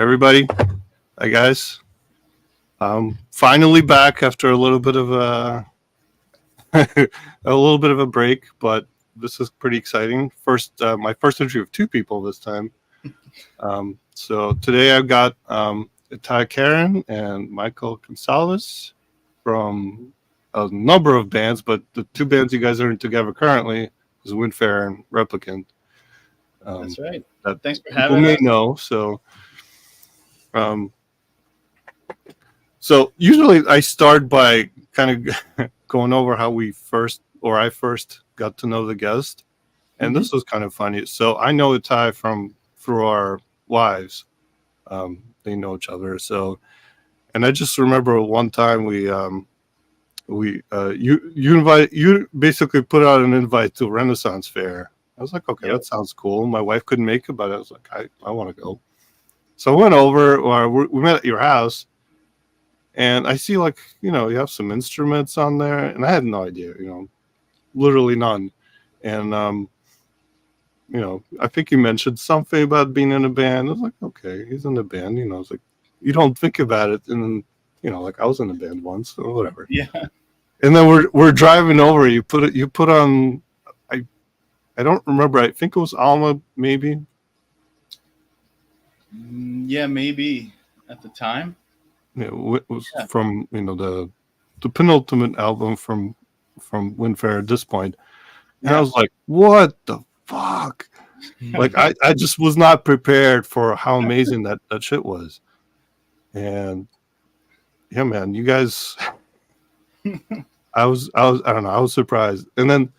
everybody. Hi, guys. Finally back after a little bit of a a little bit of a break, but this is pretty exciting. My first interview of two people this time. So today I've got Itay Keren and Michael Gonçalves from a number of bands, but the two bands you guys are in together currently is Windfaerer and Replicant. That's right. That Thanks for people having may us. know. Um, So usually I start by kind of going over how I first got to know the guest, and this was kind of funny. So I know Itay from through our wives. They know each other. So, and I just remember one time you basically put out an invite to Renaissance Fair. I was like, okay, Yep. that sounds cool. My wife couldn't make it, but I was like, I want to go. So I went over, or we met at your house. And I see you have some instruments on there, and I had no idea, literally none. And I think you mentioned something about being in a band. I was like, okay, he's in a band. It's like you don't think about it, and then like I was in a band once, or whatever. Yeah. And then we're driving over. You put on. I don't remember. I think it was Alma, maybe. Yeah, maybe at the time. It was from the penultimate album from Windfair at this point. And I was like, what the fuck? Like, I just was not prepared for how amazing that shit was. And yeah, man, you guys, I don't know, I was surprised. And then,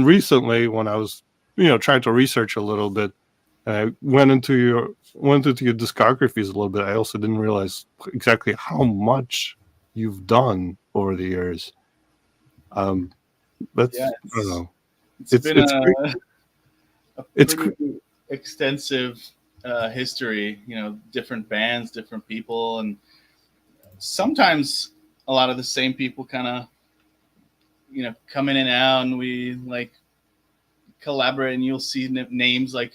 recently when I was, trying to research a little bit, and I went into your discographies a little bit, I also didn't realize exactly how much you've done over the years. That's, I don't know. It's been a pretty extensive history, different bands, different people, and sometimes a lot of the same people kind of, come in and out, and we like collaborate, and you'll see names like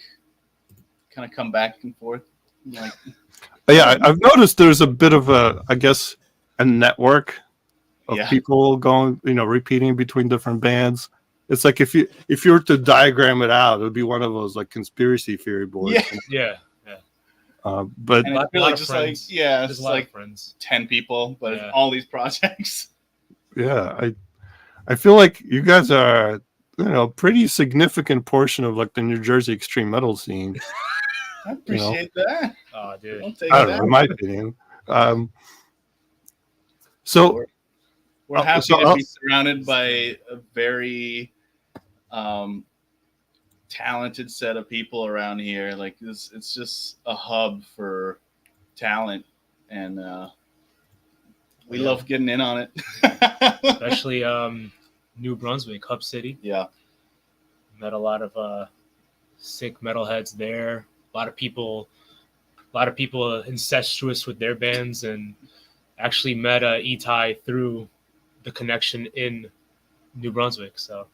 kind of come back and forth. Like, yeah, I've noticed there's a bit of a network of people going, repeating between different bands. It's like if you were to diagram it out, it would be one of those like conspiracy theory boards. Yeah. But and I feel like just friends. It's like friends. 10 people, but all these projects. Yeah, I feel like you guys are, pretty significant portion of like the New Jersey extreme metal scene. I appreciate that. Oh, dude. I don't know, in my opinion. So we're happy to be surrounded by a very talented set of people around here. Like it's just a hub for talent, and we love getting in on it. Especially New Brunswick, Hub City. Yeah. Met a lot of sick metalheads there. A lot of people incestuous with their bands, and actually met Itay through the connection in New Brunswick. So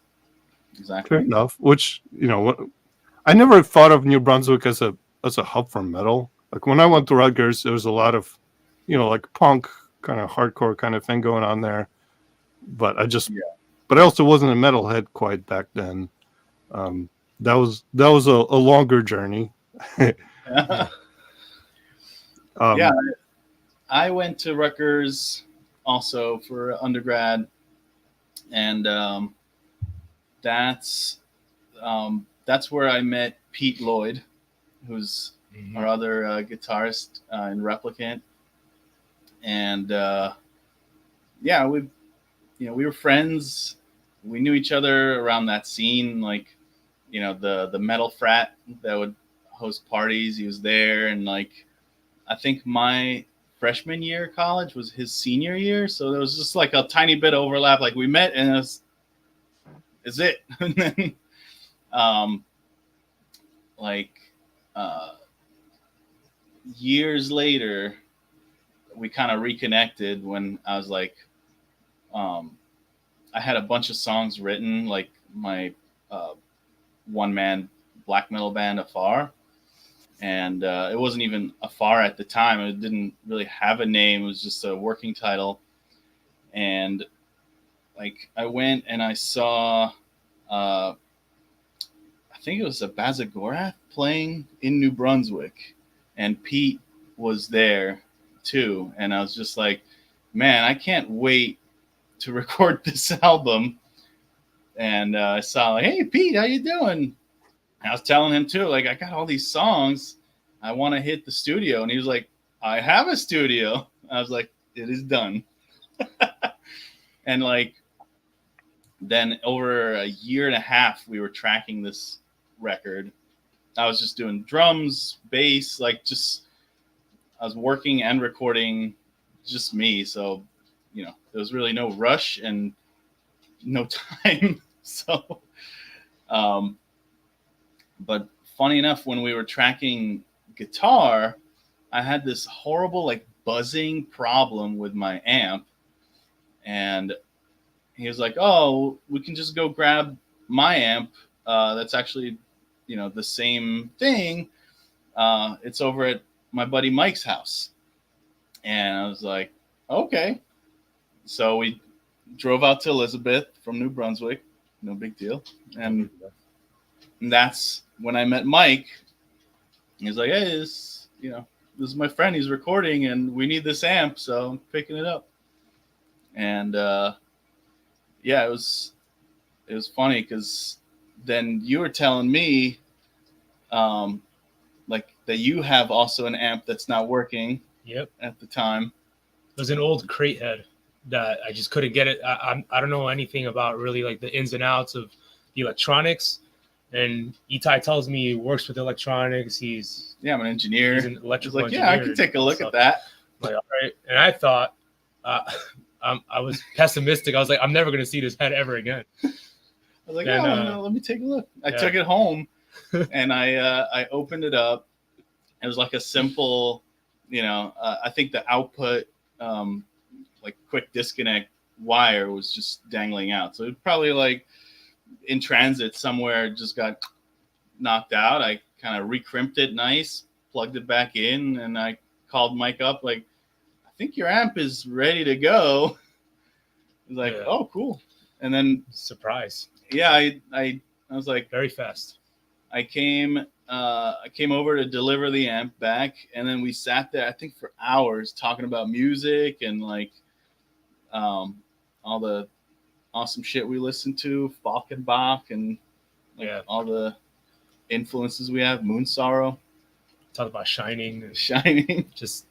exactly. Fair enough. Which I never thought of New Brunswick as a hub for metal. Like when I went to Rutgers, there was a lot of like punk kind of hardcore kind of thing going on there. But I also wasn't a metalhead quite back then. That was a longer journey. I went to Rutgers also for undergrad, and that's where I met Pete Lloyd, who's our other guitarist in Replicant, and we were friends. We knew each other around that scene, like the metal frat that would host parties. He was there, and like I think my freshman year of college was his senior year, so there was just like a tiny bit of overlap. Like we met, and is it? And then, years later, we kind of reconnected when I was like, I had a bunch of songs written, like my one-man black metal band Afar, and it wasn't even a FAR at the time. It didn't really have a name. It was just a working title. And like I went and I saw, I think it was a Bazagorath playing in New Brunswick, and Pete was there too. And I was just like, man, I can't wait to record this album. And I saw like, hey Pete, how you doing? And I was telling him too, like, I got all these songs, I want to hit the studio. And he was like, I have a studio. I was like, it is done. And like, then over a year and a half, we were tracking this record. I was just doing drums, bass, like just, I was working and recording just me. So, you know, there was really no rush and no time. So, but funny enough, when we were tracking guitar, I had this horrible like buzzing problem with my amp. And he was like, oh, we can just go grab my amp. That's actually, you know, the same thing. It's over at my buddy Mike's house. And I was like, okay. So we drove out to Elizabeth from New Brunswick. No big deal. And that's when I met Mike. He was like, hey, this is my friend. He's recording and we need this amp. So I'm picking it up. And yeah, it was funny because then you were telling me like that you have also an amp that's not working. Yep. At the time. It was an old crate head that I just couldn't get it. I don't know anything about really like the ins and outs of the electronics. And Itay tells me he works with electronics. I'm an engineer. He's an electrical engineer. Yeah, I can take a look at that. I'm like, all right. And I thought, I was pessimistic. I was like, I'm never going to see this head ever again. I was like, no, let me take a look. I took it home and I opened it up. It was like a simple, I think the output, like quick disconnect wire was just dangling out. So it probably like in transit somewhere just got knocked out. I kind of recrimped it nice, plugged it back in, and I called Mike up like, I think your amp is ready to go. He's like, oh, cool. And then surprise. Yeah, I was like, very fast. I came over to deliver the amp back, and then we sat there, I think, for hours talking about music and like all the awesome shit we listened to, Falkenbach, and like all the influences we have, Moon Sorrow. Talk about Shining. Just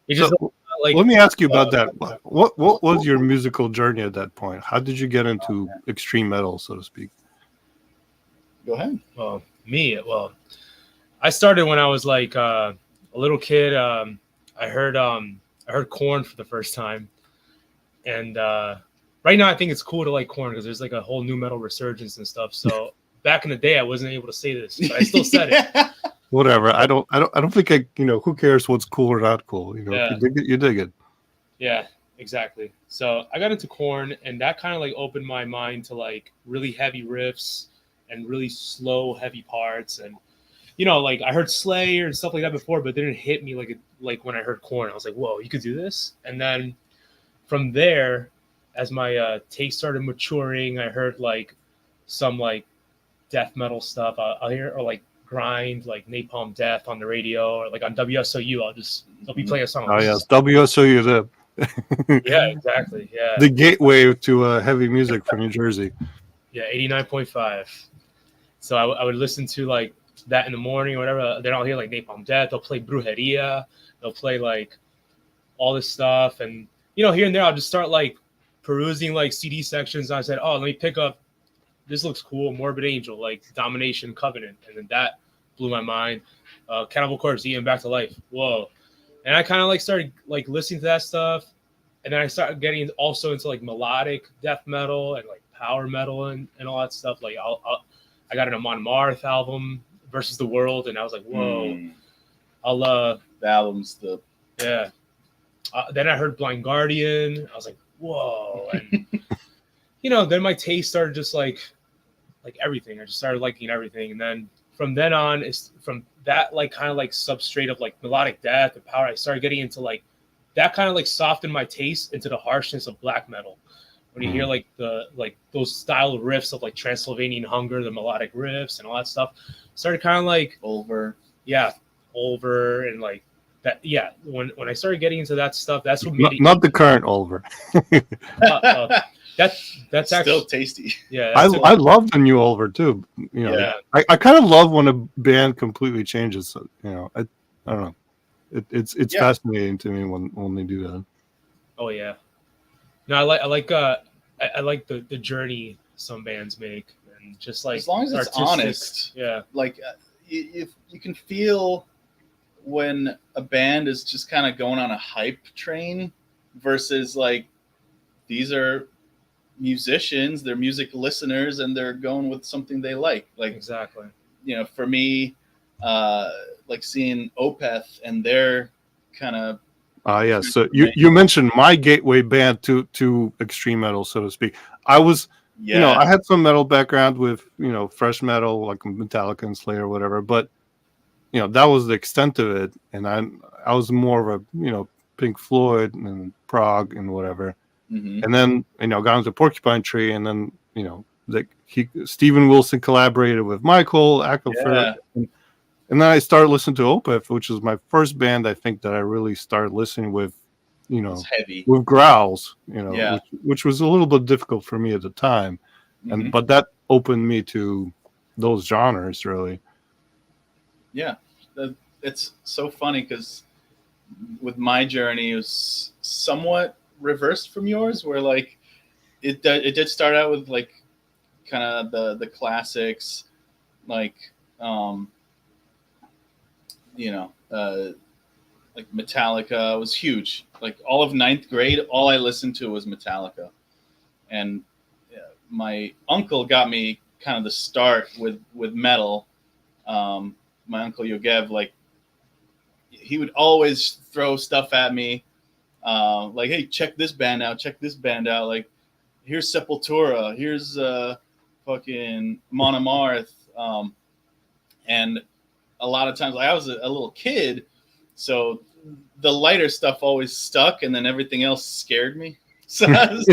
like. Let me ask you about that. What was your musical journey at that point? How did you get into extreme metal, so to speak? Go ahead. Well, I started when I was like a little kid. I heard Korn for the first time, and right now I think it's cool to like Korn because there's like a whole new metal resurgence and stuff. So back in the day, I wasn't able to say this, but I still said it. Whatever. I don't think who cares what's cool or not cool. If you dig it, you dig it. Yeah, exactly. So I got into Korn, and that kind of like opened my mind to like really heavy riffs and really slow, heavy parts. And like I heard Slayer and stuff like that before, but it didn't hit me like when I heard Korn. I was like, whoa, you could do this. And then from there, as my taste started maturing, I heard like some like death metal stuff. I'll hear, or like grind, like Napalm Death on the radio, or like on WSOU. They'll be playing a song. Oh yes, WSOU. Yeah, exactly. Yeah, the gateway to heavy music from New Jersey. Yeah, 89.5. So I would listen to like that in the morning or whatever. Then I'll hear like Napalm Death. They'll play Brujeria. They'll play like all this stuff, and here and there I'll just start like perusing like CD sections. And I said, oh, let me pick up. This looks cool. Morbid Angel, like Domination, Covenant. And then that blew my mind. Cannibal Corpse, Eaten Back to Life. Whoa. And I kind of like started like listening to that stuff. And then I started getting also into like melodic death metal and like power metal and all that stuff. Like I got an Amon Amarth album, Versus the World. And I was like, whoa. The album's yeah. Then I heard Blind Guardian. I was like, whoa. And, then my taste started just like everything. I just started liking everything. And then from then on, is from that like kind of like substrate of like melodic death and power, I started getting into like that kind of like softened my taste into the harshness of black metal. When you hear like those style riffs of like Transylvanian Hunger, the melodic riffs and all that stuff, started kind of like Over. and like that. Yeah, when I started getting into that stuff, that's what made not the current Oliver. That's Still actually tasty. yeah. I love the new Oliver too. You know, Yeah. I kind of love when a band completely changes. You know, I don't know. It's fascinating to me when they do that. Oh yeah. No, I like the journey some bands make, and just like As long as it's honest. Yeah. Like if you can feel when a band is just kind of going on a hype train versus like these are musicians, they're music listeners, and they're going with something they like. Like Exactly. You know, for me, like seeing Opeth and their kind of Yeah. So you mentioned my gateway band to extreme metal, so to speak. I was, you know, I had some metal background with, you know, thrash metal like Metallica and Slayer or whatever, but you know that was the extent of it, and I was more of a, you know, Pink Floyd and prog and whatever, and then, you know, got into Porcupine Tree, and then, you know, like Steven Wilson collaborated with Michael Acklefer. And then I started listening to Opeth, which was my first band, I think, that I really started listening with, you know, heavy with growls, you know, which was a little bit difficult for me at the time. And but that opened me to those genres, really. Yeah. It's so funny because with my journey, it was somewhat reversed from yours, where like it did start out with like kind of the classics, like you know, like Metallica was huge. Like all of ninth grade, all I listened to was Metallica, and my uncle got me kind of the start with metal. My uncle Yogev, like he would always throw stuff at me, like, "Hey, check this band out! Check this band out! Like, here's Sepultura, here's fucking Mon Amarth," and a lot of times, like I was a little kid, so the lighter stuff always stuck, and then everything else scared me. So I was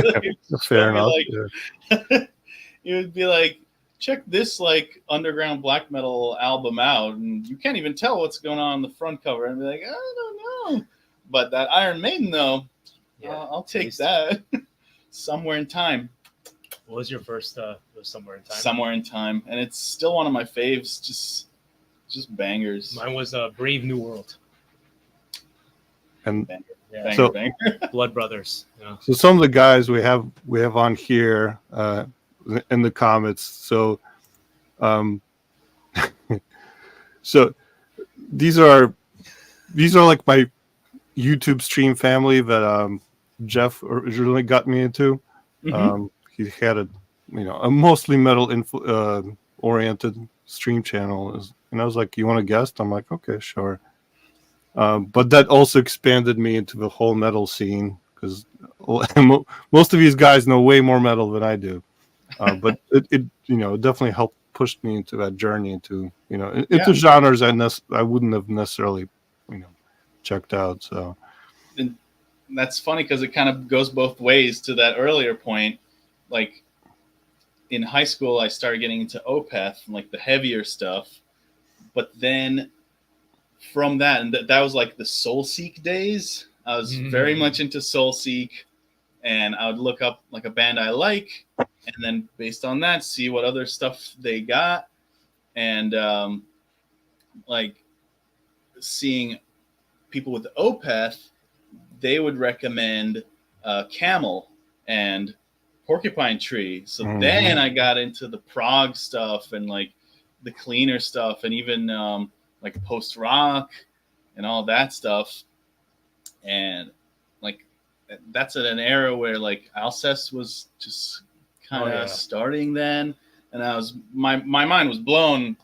fair enough. Like, it would be like, check this like underground black metal album out, and you can't even tell what's going on the front cover, and be like, I don't know, but that Iron Maiden though, I'll take that. Somewhere in Time. What was your first? Somewhere in Time. Somewhere in Time, and it's still one of my faves. Just bangers. Mine was Brave New World. And banger. Blood Brothers. Yeah. So some of the guys we have on here in the comments. So, so these are like my YouTube stream family that Jeff originally got me into. He had a mostly metal oriented stream channel, and I was like, "You want to guest?" I'm like, "Okay, sure." But that also expanded me into the whole metal scene, because most of these guys know way more metal than I do. But it definitely helped push me into that journey into genres I wouldn't have necessarily checked out. So, and that's funny because it kind of goes both ways. To that earlier point, like in high school, I started getting into Opeth, like the heavier stuff, but then from that, and that was like the Soulseek days. I was very much into Soulseek, and I would look up like a band I like, and then based on that, see what other stuff they got, and like seeing people with Opeth, they would recommend Camel and Porcupine Tree. So then I got into the prog stuff and like the cleaner stuff, and even like post rock and all that stuff. And like that's at an era where like Alcest was just kind of starting then, and I was my mind was blown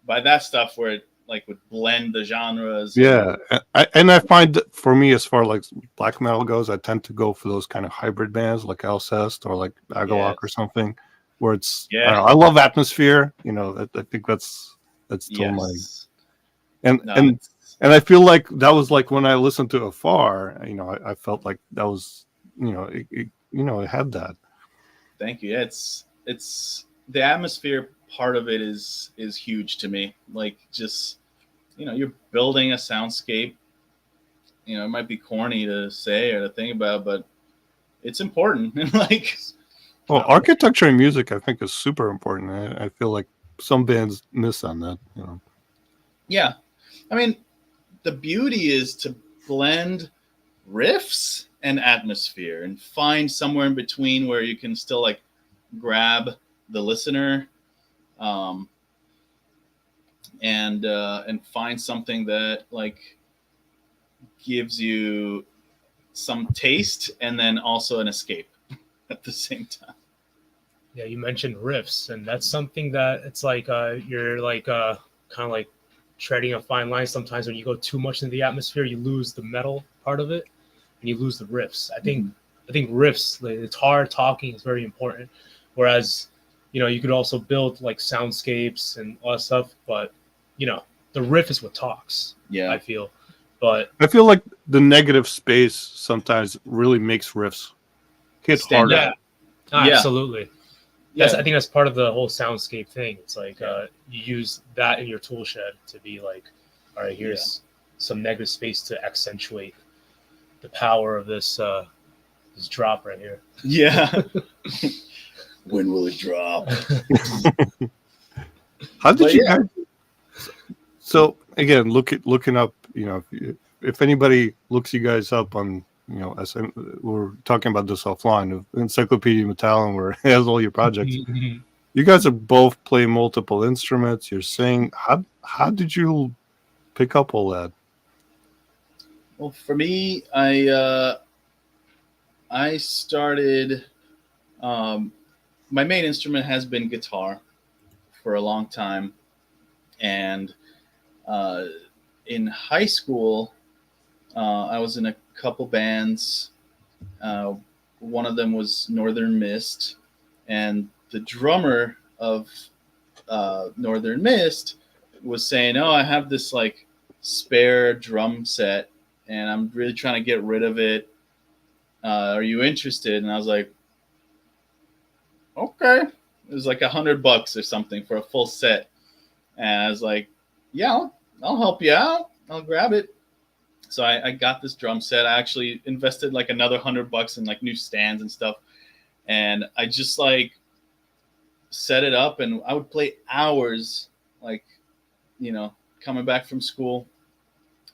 by that stuff where it like would blend the genres. Yeah, and I find that for me, as far like black metal goes, I tend to go for those kind of hybrid bands like Alcest or like Agalloch or something, where it's I love atmosphere. I think that's That's still my Yes. and No, and it's- and I feel like that was like when I listened to Afar. You know, I felt like that was it had that. thank you. Yeah, it's the atmosphere part of it is huge to me. Like just you're building a soundscape. It might be corny to say or to think about, but it's important. Like Well, architecture and music, I think, is super important. I feel like some bands miss on that. You know. yeah, I mean the beauty is to blend riffs and atmosphere and find somewhere in between where you can still like grab the listener, um, and find something that like gives you some taste and then also an escape at the same time. Yeah, you mentioned riffs, and that's something that it's like you're like kind of like treading a fine line. Sometimes when you go too much into the atmosphere, you lose the metal part of it, and you lose the riffs. I think riffs, like guitar talking, is very important. Whereas, you could also build like soundscapes and all that stuff, but the riff is what talks. Yeah. I feel, but I feel like the negative space sometimes really makes riffs hit Stand harder. out. yeah, Yeah. absolutely. Yeah. I think that's part of the whole soundscape thing. It's like you use that in your tool shed to be like, all right, here's some negative space to accentuate the power of this drop right here. Yeah. When will it drop? How did But you yeah. guys? So again, looking up, if anybody looks you guys up on, as we're talking about this offline, Encyclopedia Metallum, where it has all your projects. You guys are both playing multiple instruments. You're saying, how did you pick up all that? Well, for me, I started. My main instrument has been guitar for a long time, and uh, in high school, I was in a couple bands. Uh, One of them was Northern Mist, and the drummer of Northern Mist was saying, "Oh, I have this like spare drum set, and I'm really trying to get rid of it. Are you interested?" And I was like, "Okay." It was like $100 or something for a full set, and I was like, "Yeah, I'll help you out. I'll grab it." So I got this drum set. I actually invested like another $100 in like new stands and stuff, and I just like set it up, and I would play hours, like coming back from school.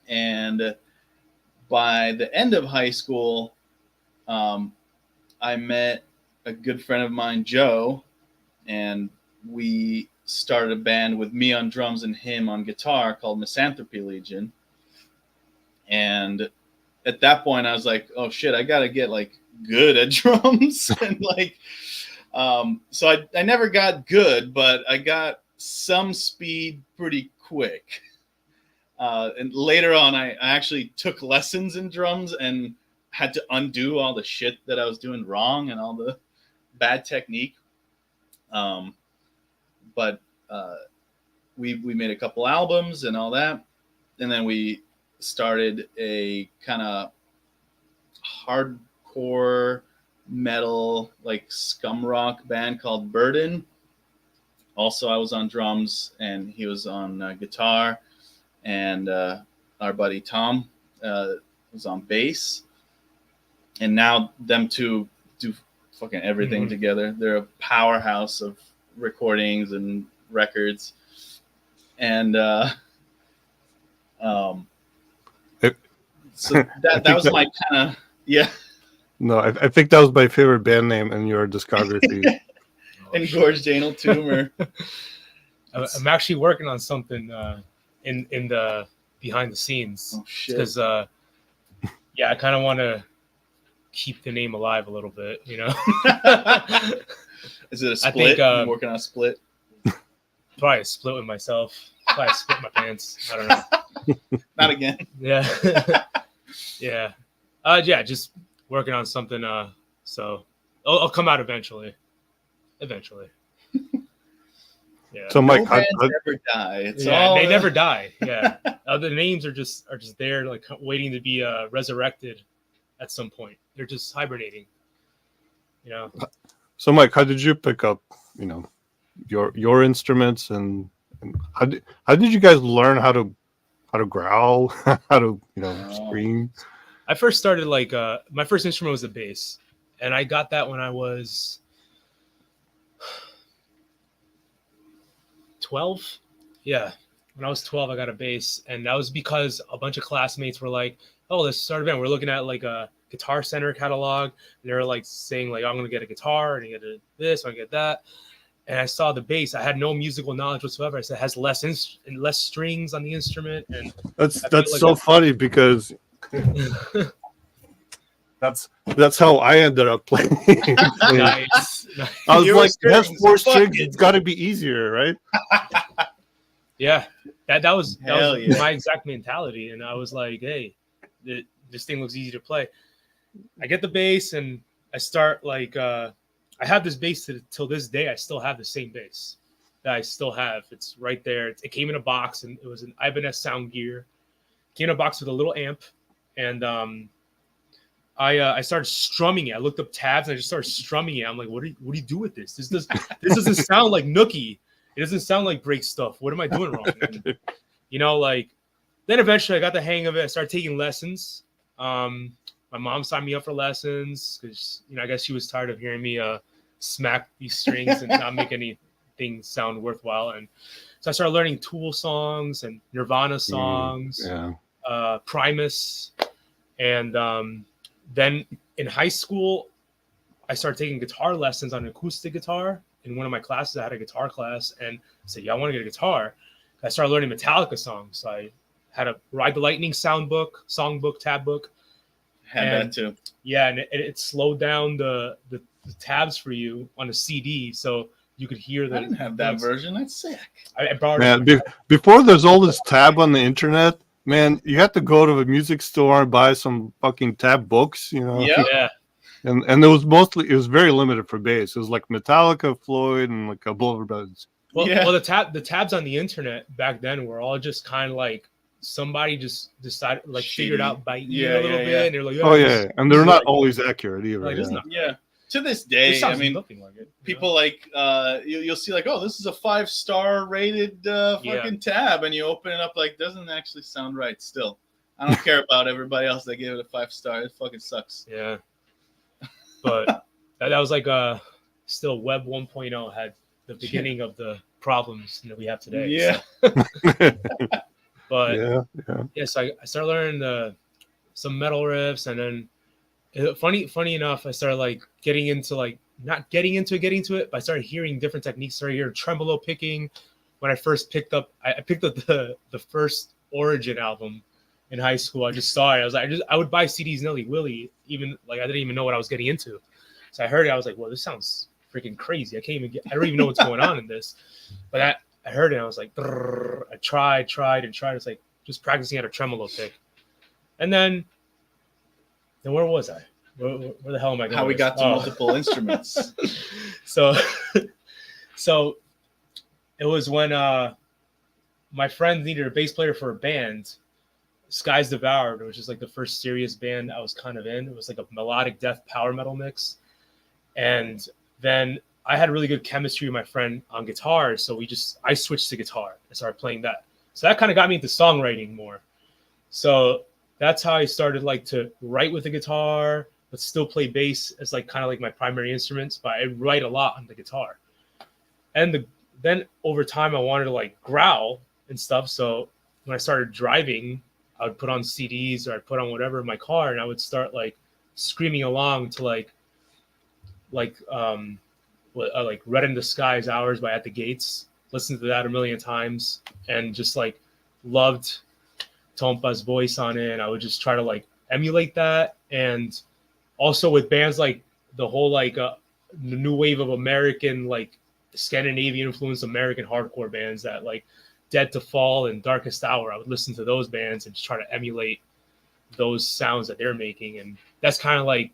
And by the end of high school, um, I met a good friend of mine, Joe, and we started a band with me on drums and him on guitar called Misanthropy Legion. And at that point, I was like, "Oh shit, I gotta get like good at drums." And like, so I never got good, but I got some speed pretty quick. And later on, I actually took lessons in drums and had to undo all the shit that I was doing wrong and all the bad technique. Um, but we made a couple albums and all that, and then we started a kind of hardcore metal, like scum rock band called Burden. Also, I was on drums and he was on guitar, and our buddy Tom was on bass. And now them two do fucking everything together. They're a powerhouse of recordings and records. And so that was my kind of No, I think that was my favorite band name in your discography. engorged anal tumor. I'm actually working on something in the behind the scenes. Oh shit! Because I kind of want to keep the name alive a little bit. Is it a split? I think I'm working on a split. Probably a split with myself. Probably split my pants. I don't know. Not again. Yeah. Yeah. Just working on something. So I'll come out eventually. Yeah. So, No Mike, bands ever die. It's all they never die. Yeah, the names are just there, like waiting to be resurrected at some point. They're just hibernating. You know. so Mike, how did you pick up, your instruments, and how did you guys learn how to growl, how to scream? I first started like my first instrument was the bass, and I got that when I was 12. Yeah, when I was 12, I got a bass, and that was because a bunch of classmates were like, "Oh, let's start a band." We're looking at like a Guitar Center catalog, and they were like saying like, "I'm gonna get a guitar, and get this, I'm gonna get that." And I saw the bass. I had no musical knowledge whatsoever. I said it has less strings on the instrument, and That's like so funny because that's how I ended up playing. nice. I was You like, were it has strings, 4 fuck strings. it. It's got to be easier, right? Yeah, that was yeah. my exact mentality, and I was like, hey, this thing looks easy to play. I get the bass, and I start like I have this bass till this day. I still have the same bass that I still have. It's right there. It came in a box, and it was an Ibanez Sound Gear. It came in a box with a little amp, and I started strumming it. I looked up tabs and I just started strumming it. I'm like, what do you do with this? This doesn't sound like Nookie. It doesn't sound like break stuff. What am I doing wrong? And, like then eventually I got the hang of it. I started taking lessons. My mom signed me up for lessons because I guess she was tired of hearing me smack these strings and not make anything sound worthwhile. And so I started learning Tool songs and Nirvana songs, Primus, and then in high school, I started taking guitar lessons on acoustic guitar. In one of my classes, I had a guitar class, and I said, "Yeah, I want to get a guitar." I started learning Metallica songs. So I had a Ride the Lightning songbook, tab book. Had that too. Yeah, and it slowed down the tabs for you on a CD, so you could hear the. I didn't have that version. That's sick. I borrowed Man, before there's all this tab on the internet, man, you had to go to a music store and buy some fucking tab books, Yeah. And it was very limited for bass. It was like Metallica, Floyd, and like a Boulevard Brothers. Well, the tabs on the internet back then were all just kind of like somebody just decided, like, figured out by ear a little bit, and they're like, and they're not always accurate either. Like, To this day, I mean, nothing like it, people like you'll see like, oh, this is a 5-star rated fucking tab, and you open it up, like, doesn't actually sound right. Still, I don't care about everybody else that gave it a 5-star. It fucking sucks. Yeah, but that was like still Web 1.0 had the beginning of the problems that we have today. Yeah. So. But so I started learning some metal riffs, and then funny enough, I started like getting into like not getting into it, but I started hearing different techniques. Started hearing tremolo picking. When I first picked up the first Origin album in high school. I just saw it. I would buy CDs nilly-willy, even like I didn't even know what I was getting into. So I heard it. I was like, well, this sounds freaking crazy. I don't even know what's going on in this. But I heard it. And I was like, I tried. It's like just practicing at a tremolo pick. And then where was I? Where the hell am I going? How we got to multiple instruments. So it was when my friend needed a bass player for a band, Skies Devoured, which is like the first serious band I was kind of in. It was like a melodic death power metal mix. And then I had really good chemistry with my friend on guitar, so I switched to guitar and started playing that. So that kind of got me into songwriting more. So that's how I started like to write with the guitar, but still play bass as like kind of like my primary instruments. But I write a lot on the guitar. And then over time I wanted to like growl and stuff. So when I started driving, I would put on CDs or I'd put on whatever in my car, and I would start like screaming along to like Red in the Sky is Ours by At the Gates. Listened to that a million times and just like loved Tompa's voice on it. And I would just try to like emulate that. And also with bands like the whole like the new wave of American, like Scandinavian influenced American hardcore bands that like Dead to Fall and Darkest Hour, I would listen to those bands and just try to emulate those sounds that they're making. And that's kind of like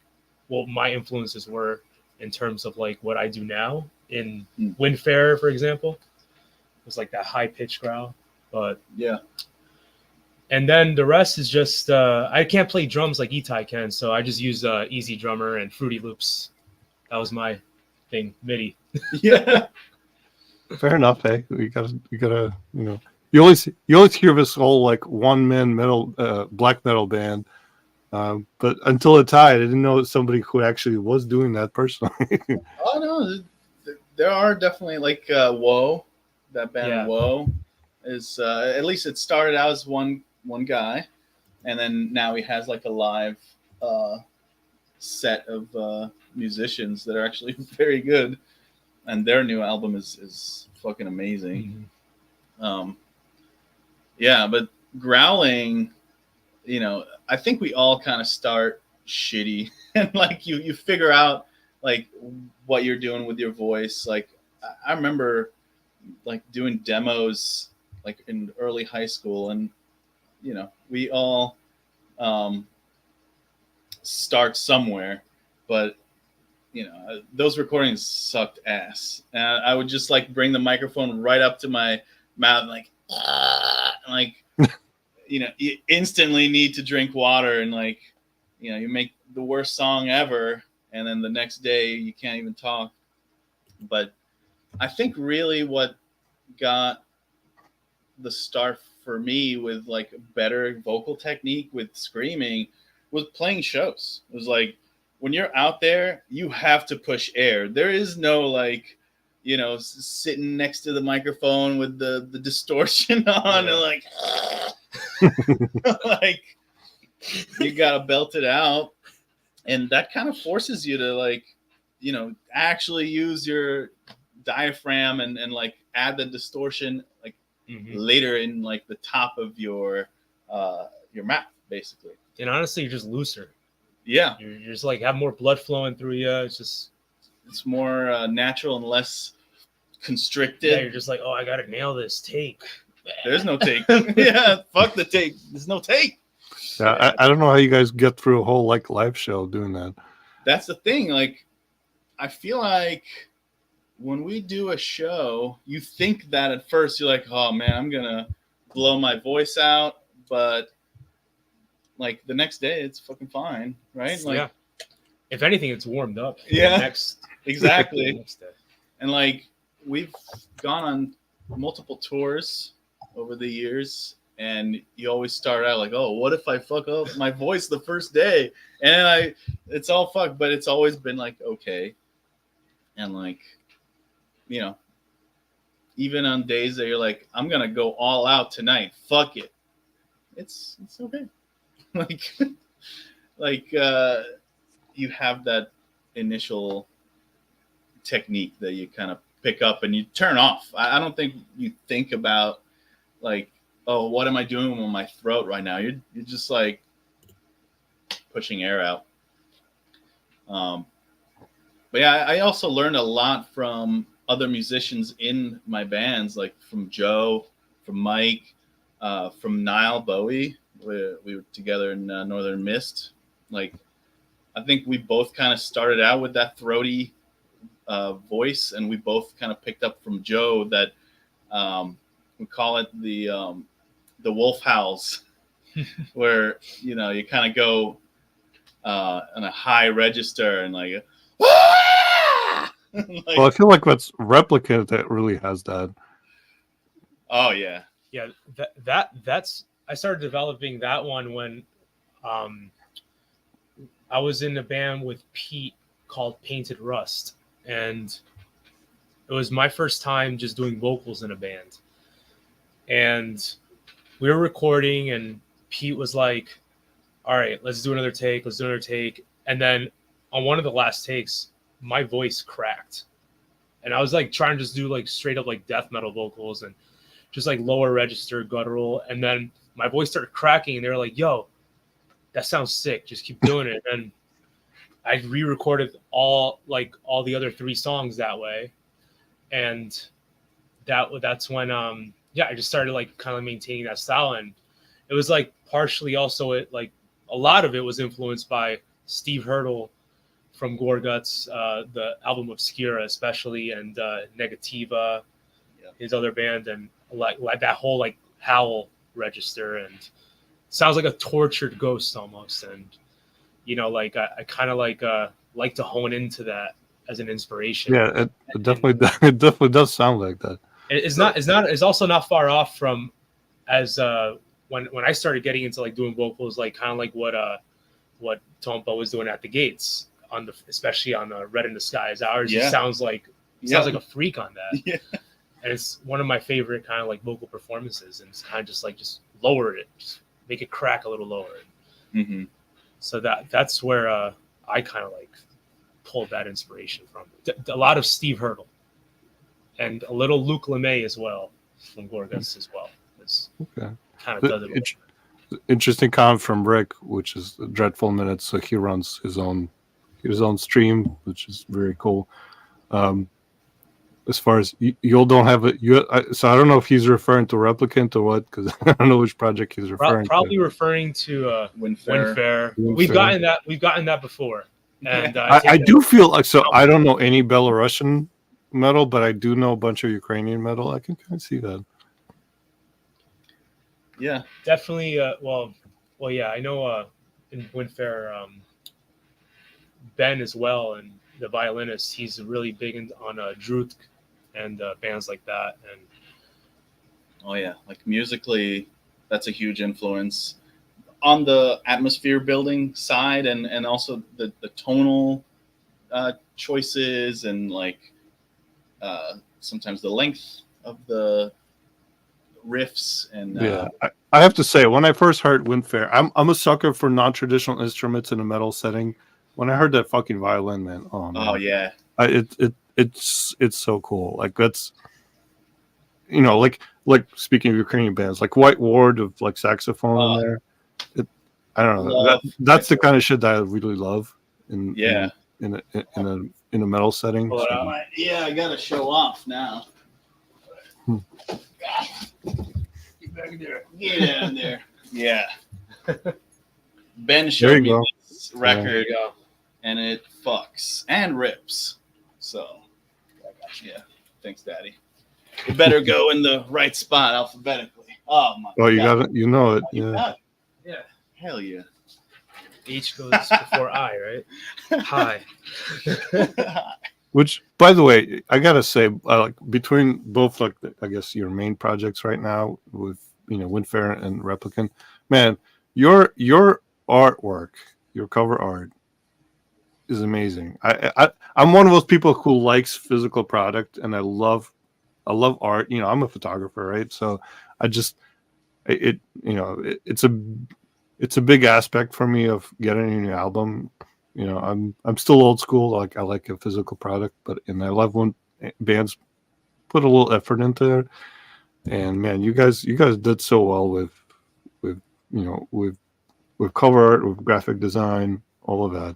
what my influences were in terms of like what I do now in Windfaerer, for example. was like that high pitched growl. But Yeah. and then the rest is just I can't play drums like Itay can, so I just use Easy Drummer and Fruity Loops. That was my thing, MIDI. Yeah. Fair enough. Hey, you gotta, you always hear this whole like one man metal, black metal band. But until it tied, I didn't know somebody who actually was doing that personally. Oh no, there are definitely like Woe, that band Yeah. Woe is at least it started out as one guy, and then now he has like a live set of musicians that are actually very good, and their new album is fucking amazing. Mm-hmm. Yeah, but growling, I think we all kind of start shitty, and like you figure out like what you're doing with your voice. Like I remember like doing demos like in early high school, and we all start somewhere, but those recordings sucked ass, and I would just like bring the microphone right up to my mouth and like you instantly need to drink water, and like you make the worst song ever, and then the next day you can't even talk. But I think really what got the start for me with like better vocal technique with screaming was playing shows. It was like when you're out there, you have to push air. There is no like sitting next to the microphone with the distortion on and like like you gotta belt it out, and that kind of forces you to like actually use your diaphragm and like add the distortion like later in like the top of your mouth basically. And honestly, you're just looser. Yeah, you're just like have more blood flowing through you. It's more natural and less constricted. Yeah, you're just like, oh, I gotta nail this take. There's no take. Yeah, fuck the take. There's no take. Yeah, I don't know how you guys get through a whole like live show doing that. That's the thing. Like, I feel like when we do a show, you think that at first you're like, oh man, I'm gonna blow my voice out, but like the next day it's fucking fine, right? Like, yeah. If anything, it's warmed up. Yeah. Exactly. Next day. And like we've gone on multiple tours over the years, and you always start out like, oh, what if I fuck up my voice the first day? And it's all fucked, but it's always been like, okay. And like, even on days that you're like, I'm going to go all out tonight. Fuck it. It's okay. like you have that initial technique that you kind of pick up and you turn off. I don't think you think about like, oh, what am I doing with my throat right now? You're just like pushing air out. But yeah, I also learned a lot from other musicians in my bands, like from Joe, from Mike, from Niall Bowie. We were together in Northern Mist. Like, I think we both kind of started out with that throaty voice, and we both kind of picked up from Joe that we call it the wolf howls, where you kind of go on a high register and like. Like, well, I feel like that's Replicant that really has that. Oh yeah, yeah. That's I started developing that one when I was in a band with Pete called Painted Rust, and it was my first time just doing vocals in a band. And we were recording, and Pete was like, "All right, let's do another take. Let's do another take." And then on one of the last takes, my voice cracked, and I was like trying to just do like straight up like death metal vocals and just like lower register guttural, and then my voice started cracking, and they were like, "Yo, that sounds sick. Just keep doing it." And I re-recorded all the other 3 songs that way, and that's when I just started like kind of maintaining that style. And it was like partially also like a lot of it was influenced by Steve Hurdle from Gorguts, the album Obscura especially, and Negativa. Yeah. his other band, and like that whole like howl register, and sounds like a tortured ghost almost. And like I kind of like to hone into that as an inspiration. Yeah, it definitely does sound like that. It's also not far off from as when I started getting into like doing vocals, like kind of like what Tompa was doing at the Gates especially on Red in the Sky is Ours. He sounds like a freak on that. Yeah. And it's one of my favorite kind of like vocal performances, and it's kind of just lower it, just make it crack a little lower. Mm-hmm. So that's where I kind of like pulled that inspiration from. A lot of Steve Hurdle and a little Luke LeMay as well from Gorgas as well. Okay. Kind of does it. Interesting comment from Rick, which is Dreadful Minutes. So he runs his own stream, which is very cool. As far as you all don't have it, so I don't know if he's referring to Replicant or what, because I don't know which project he's referring probably to. referring to Windfaerer. We've gotten that before, and I do feel like, so I don't know any Belarusian metal, but I do know a bunch of Ukrainian metal. I can kind of see that. Yeah, definitely. Well, yeah, I know in Windfaerer, Ben as well, and the violinist, he's really big on Drutk and bands like that. And oh yeah, like musically, that's a huge influence on the atmosphere building side, and also the tonal choices, and like sometimes the length of the riffs. And yeah, I have to say, when I first heard Windfaerer, I'm a sucker for non-traditional instruments in a metal setting. When I heard that fucking violin, man, oh man. Oh yeah, it's so cool. Like that's, like speaking of Ukrainian bands, like White Ward of like saxophone in there. I don't know. That's the kind of shit that I really love. In a metal setting. So. I gotta show off now. Get back there. Get down there. Yeah. Ben showed me this record, and it fucks and rips. So, yeah. Thanks, Daddy. It better go in the right spot alphabetically. Oh my! Oh, you got it. You know it. Yeah. Hell yeah. H goes before I, right? Hi. Which, by the way, I gotta say, like between both, like I guess your main projects right now with Windfaerer and Replicant, man, your artwork, your cover art is amazing. I'm one of those people who likes physical product, and I love art. I'm a photographer, right? So I just it's a big aspect for me of getting a new album. I'm still old school. Like I like a physical product, and I love when bands put a little effort into it. And man, you guys did so well with cover art, with graphic design, all of that.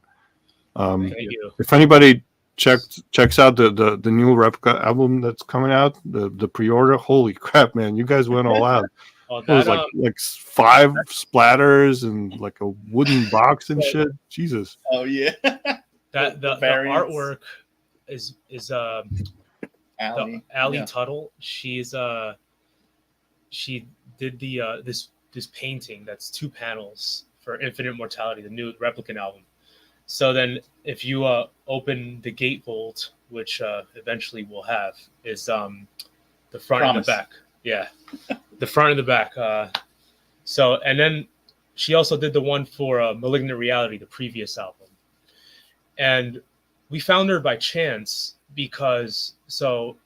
Thank you. If anybody checks out the new Replica album that's coming out, the pre-order, holy crap, man, you guys went all out. It was like 5 splatters and like a wooden box and shit. Jesus. Oh yeah. The artwork is Ali Tuttle. She did the this painting that's 2 panels for Infinite Mortality, the new Replicant album. So then if you open the gatefold, which eventually we'll have, is the front and the back. Yeah. The front and the back. So, and then she also did the one for Malignant Reality, the previous album. And we found her by chance because, so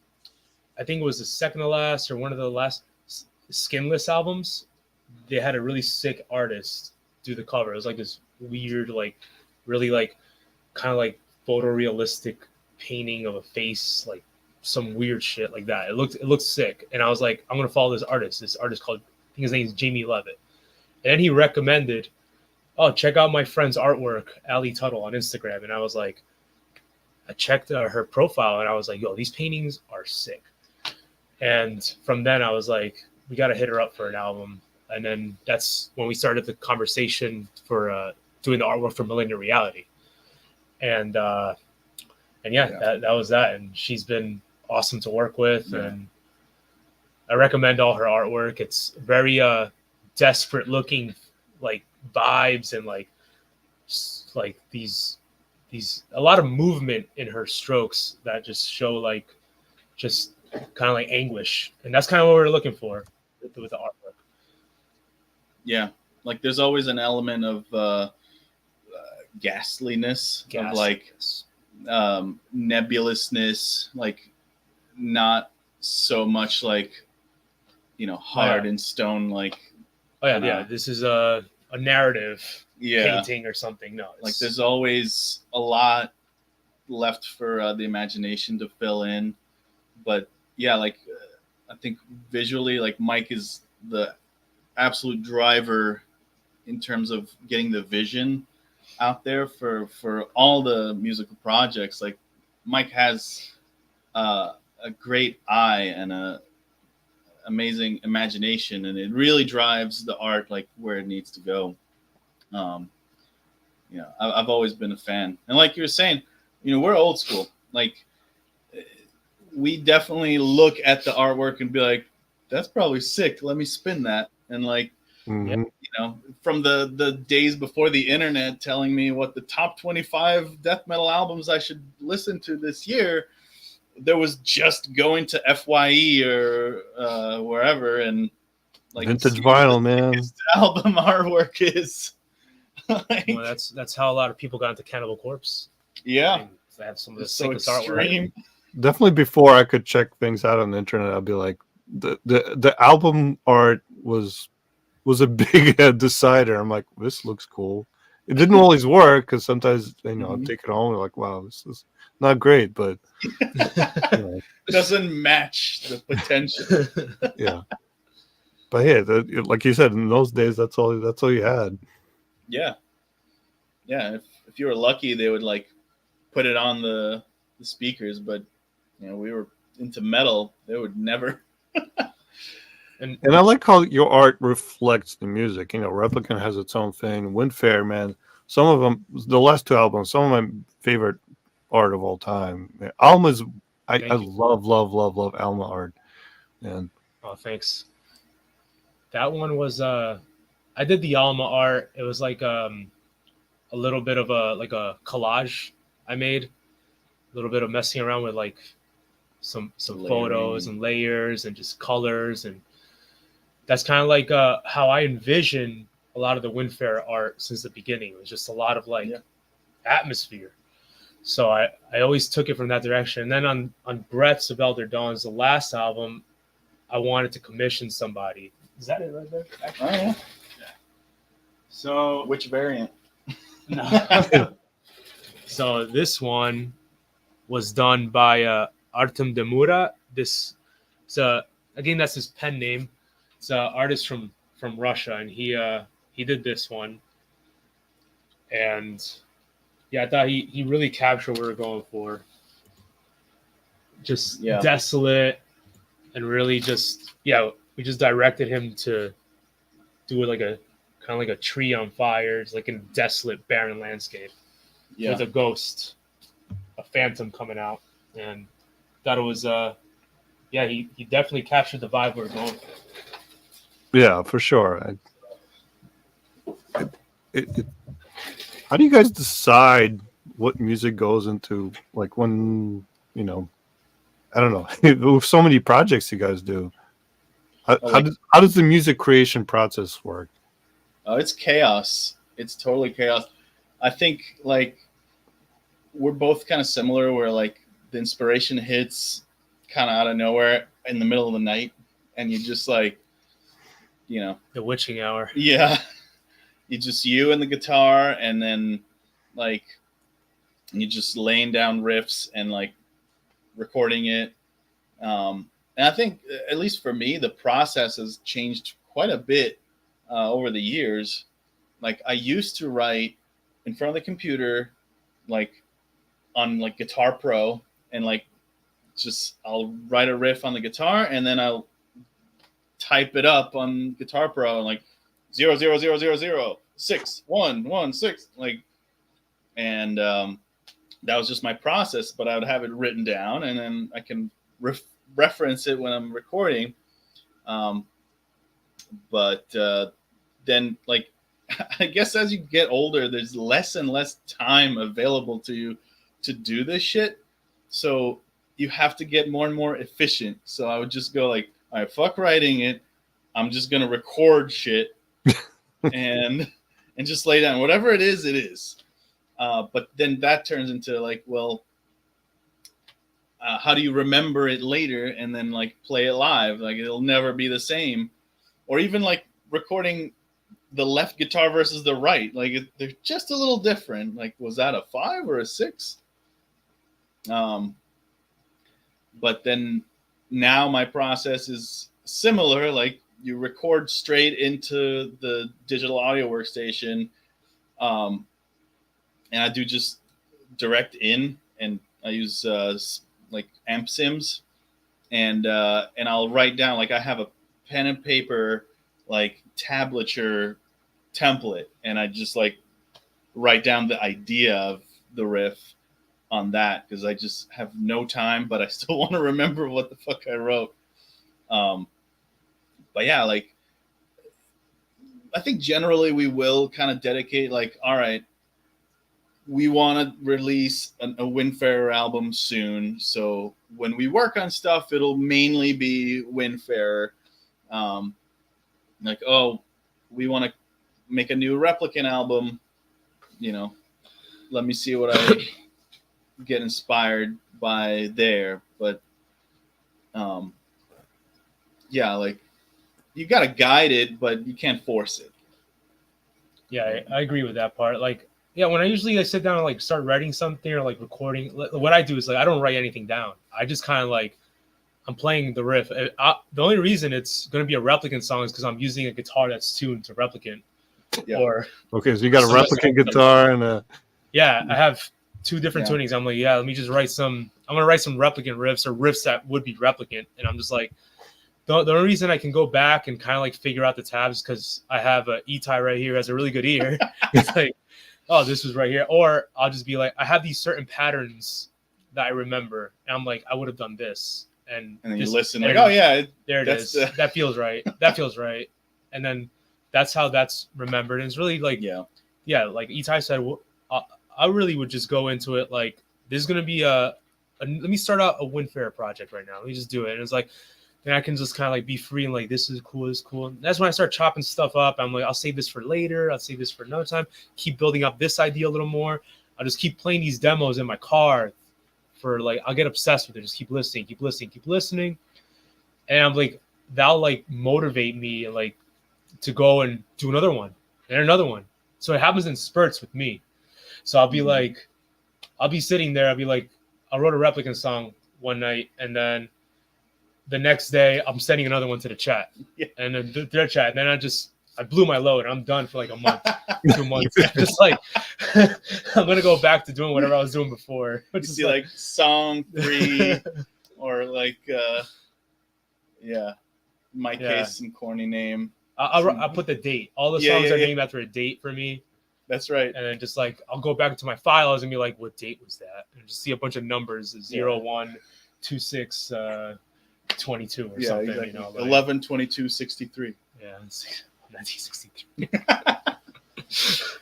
I think it was the second to last or one of the last Skinless albums. They had a really sick artist do the cover. It was like this weird, like really like kind of like photorealistic painting of a face, like some weird shit like that. It looked sick. And I was like, I'm going to follow this artist called, I think his name is Jamie Levitt. And then he recommended, oh, check out my friend's artwork, Ali Tuttle, on Instagram. And I was like, I checked her profile and I was like, yo, these paintings are sick. And from then I was like, we got to hit her up for an album. And then that's when we started the conversation for doing the artwork for Malignant Reality. And yeah, that was that. And she's been awesome to work with. Yeah. And I recommend all her artwork. It's very desperate looking, like vibes and like these a lot of movement in her strokes that just show like just kind of like anguish, and that's kind of what we're looking for with the artwork. Yeah, like there's always an element of ghastliness, of like nebulousness, like not so much like hard and stone like. Oh yeah, this is a narrative painting or something. No, like there's always a lot left for the imagination to fill in, but yeah, like I think visually, like Mike is the absolute driver in terms of getting the vision out there for all the musical projects. Like Mike has a great eye and a amazing imagination, and it really drives the art like where it needs to go. I've always been a fan, and like you were saying, we're old school. Like we definitely look at the artwork and be like, that's probably sick, let me spin that. And like from the days before the internet telling me what the top 25 death metal albums I should listen to this year, there was just going to FYE or wherever and like vintage vinyl, man. Album artwork is. Like, well, that's how a lot of people got into Cannibal Corpse. Yeah, I mean, they have some of the sickest artwork. Definitely, before I could check things out on the internet, I'd be like, the album art was a big decider. I'm like, this looks cool. It didn't always work because sometimes I'd take it home and like, wow, this is not great, but doesn't match the potential. Yeah, but yeah, like you said, in those days, that's all you had. Yeah. If you were lucky, they would like put it on the speakers, but we were into metal. They would never. And I like how your art reflects the music. Replicant has its own thing. Windfaerer, man, some of them, the last two albums, some of my favorite art of all time. Alma's, I love Alma art. And oh, thanks. That one was I did the Alma art. It was like a little bit of a collage I made. A little bit of messing around with like some photos and layers and just colors, and that's kind of like how I envision a lot of the Windfaerer art since the beginning. It was just a lot of like atmosphere. So I always took it from that direction. And then on Breaths of Elder Dawns, the last album, I wanted to commission somebody. Is that it right there? Actually, yeah. So which variant? No. So this one was done by Artem Demura. Again, that's his pen name. It's an artist from Russia, and he did this one. And yeah, I thought he really captured what we're going for. Just desolate, and really just we just directed him to do it like a kind of like a tree on fire. It's like a desolate, barren landscape with a ghost, a phantom coming out, and thought it was he definitely captured the vibe we're going for. Yeah, for sure. How do you guys decide what music goes into, like, when I don't know, with so many projects you guys do? How does the music creation process work? Oh, it's chaos. It's totally chaos. I think like we're both kind of similar, where like the inspiration hits kind of out of nowhere in the middle of the night, and you just like, the witching hour. Yeah, you and the guitar, and then like you just laying down riffs and like recording it. And I think, at least for me, the process has changed quite a bit over the years. Like I used to write in front of the computer, like on like Guitar Pro, and like I'll write a riff on the guitar, and then I'll type it up on Guitar Pro, and like 0 0 0 0 0 6 1 1 6, like, and that was just my process. But I would have it written down, and then I can reference it when I'm recording. But then, like, I guess as you get older, there's less and less time available to you to do this shit. So you have to get more and more efficient. So I would just go like, all right, fuck writing it. I'm just gonna record shit and just lay down whatever it is. It is. But then that turns into like, well, how do you remember it later and then like play it live? Like it'll never be the same. Or even like recording the left guitar versus the right, like they're just a little different. Like, was that a 5 or a 6? But then now my process is similar. Like you record straight into the digital audio workstation, and I do just direct in, and I use like amp sims, and I'll write down, like I have a pen and paper like tablature template, and I just like write down the idea of the riff on that because I just have no time, but I still want to remember what the fuck I wrote. But yeah, like I think generally we will kind of dedicate like, all right, we want to release a Windfaerer album soon. So when we work on stuff, it'll mainly be Windfaerer. Like, oh, we want to make a new Replicant album. You know, let me see what I get inspired by there. But yeah, like you got to guide it, but you can't force it. Yeah, I agree with that part. Like, yeah, when I usually sit down and like start writing something or like recording, what I do is like I don't write anything down. I just kind of like I'm playing the riff. The only reason it's going to be a Replicant song is because I'm using a guitar that's tuned to Replicant. Yeah. Or okay, so you got a Replicant guitar and a yeah, I have 2 different tunings. I'm like, yeah, let me just write some. I'm gonna write some Replicant riffs or riffs that would be Replicant, and I'm just like. The only reason I can go back and kind of like figure out the tabs because I have a Itay right here who has a really good ear. It's like, oh, this was right here. Or I'll just be like, I have these certain patterns that I remember. And I'm like, I would have done this. And then this, you listen like, oh, yeah. There it is. That feels right. That feels right. And then that's how that's remembered. And it's really like, yeah, like Itay said, I really would just go into it like, this is going to be let me start out a Windfaerer project right now. Let me just do it. And it's like, then I can just kind of like be free and like, this is cool, this is cool. And that's when I start chopping stuff up. I'm like, I'll save this for later. I'll save this for another time. Keep building up this idea a little more. I'll just keep playing these demos in my car for like, I'll get obsessed with it. Just keep listening. And I'm like, that'll like motivate me like to go and do another one and another one. So it happens in spurts with me. So I'll be like, I'll be sitting there. I'll be like, I wrote a Replicant song one night and then the next day I'm sending another one to the chat and then their chat. And then I blew my load. I'm done for like a month, 2 months. Just like, I'm going to go back to doing whatever I was doing before. You see like song 3 or like, my case, some corny name. I'll put the date. All the songs are named after a date for me. That's right. And then just like, I'll go back to my files and be like, what date was that? And just see a bunch of numbers, 01, 26, 22 or something. Exactly. You know, 11, 22, 63. Yeah, 1963.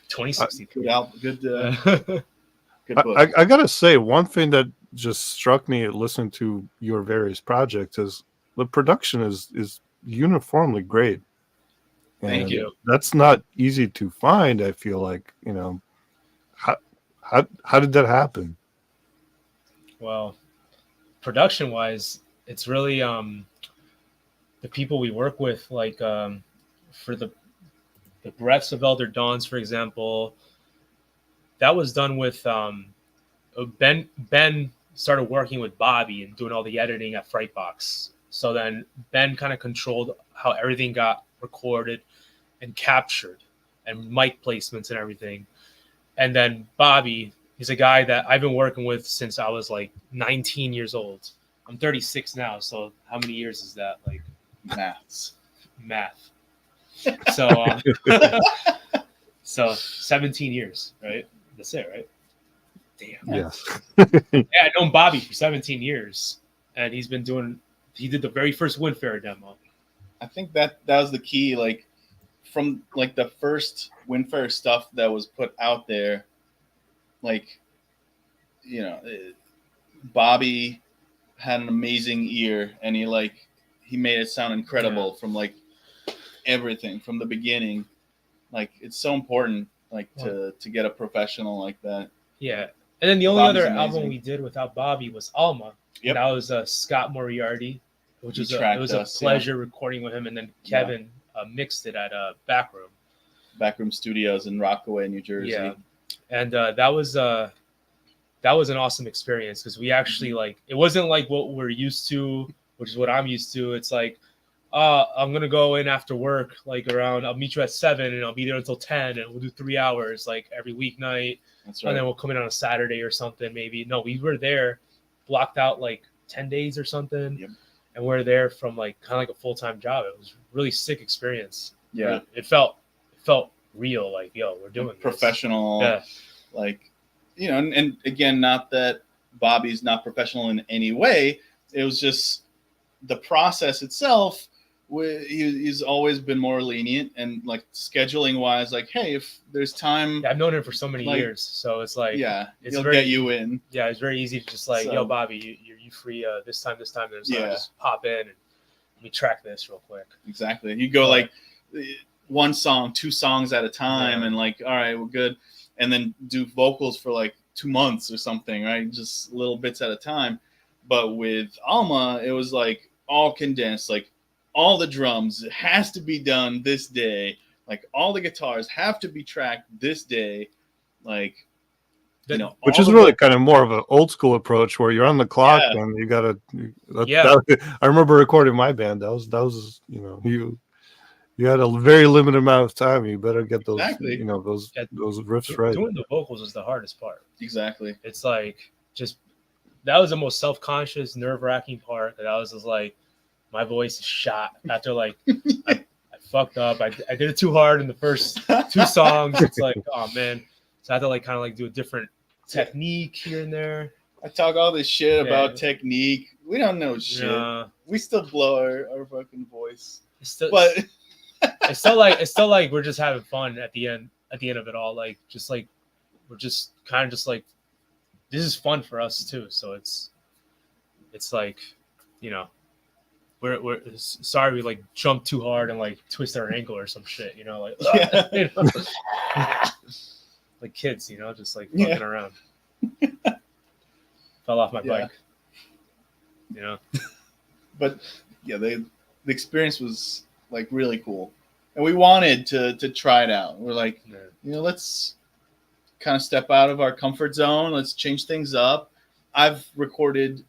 2063. Good book. I gotta say, one thing that just struck me listening to your various projects is the production is uniformly great. Thank you. That's not easy to find. I feel like, you know, how did that happen? Well, production wise, it's really the people we work with, like for the Breaths of Elder Dawns, for example, that was done with Ben started working with Bobby and doing all the editing at Frightbox. So then Ben kind of controlled how everything got recorded and captured and mic placements and everything. And then Bobby, he's a guy that I've been working with since I was like 19 years old. I'm 36 now, so how many years is that? Like math. So so 17 years, right? That's it, right? Damn. Yes. Yeah, I've known Bobby for 17 years, and he did the very first Windfaerer demo. I think that was the key. Like from like the first Windfaerer stuff that was put out there, like you know, Bobby had an amazing ear, and he made it sound incredible from like everything from the beginning. Like it's so important, like to get a professional like that. Yeah, and then the only Bobby's other amazing. album we did without Bobby was Alma. Yep. And that was Scott Moriarty, which was it was a pleasure recording with him, and then Kevin mixed it at Backroom Studios in Rockaway, New Jersey. Yeah, and that was an awesome experience because we actually like it wasn't like what we're used to, which is what I'm used to. It's like, I'm gonna go in after work, like around. I'll meet you at 7, and I'll be there until 10, and we'll do 3 hours like every weeknight. That's right. And then we'll come in on a Saturday or something. Maybe no, we were there, blocked out like 10 days or something, and we're there from like kind of like a full-time job. It was a really sick experience. Yeah, it felt real. Like we're doing like professional. Yeah, like and again, not that Bobby's not professional in any way. It was just the process itself. He's always been more lenient and like scheduling wise, like, hey, if there's time. Yeah, I've known him for so many years, so it's like he'll get you in. Yeah, it's very easy to just like, yo, Bobby, you free this time? There's just pop in and let me track this real quick. Exactly. You go like 1 song, 2 songs at a time, and like, all right, we're good, and then do vocals for like 2 months or something, right? Just little bits at a time. But with Alma, it was like all condensed, like. All the drums, it has to be done this day. Like all the guitars have to be tracked this day. Like, which is really kind of more of an old school approach where you're on the clock and you gotta. I remember recording my band. That was you had a very limited amount of time. You better get those those riffs right. Doing the vocals is the hardest part. Exactly. It's like just that was the most self-conscious, nerve-wracking part. That I was just like. My voice is shot after like I fucked up. I did it too hard in the first 2 songs. It's like, oh man. So I had to like kind of like do a different technique here and there. I talk all this shit about technique. We don't know shit. We still blow our fucking voice. It's still like we're just having fun at the end of it all. Like just like we're just kind of just like this is fun for us too. So it's like we're sorry we like jumped too hard and like twisted our ankle or some shit, like like kids, just like fucking around. Fell off my bike, But the experience was like really cool, and we wanted to try it out. We're like, let's kind of step out of our comfort zone. Let's change things up. I've recorded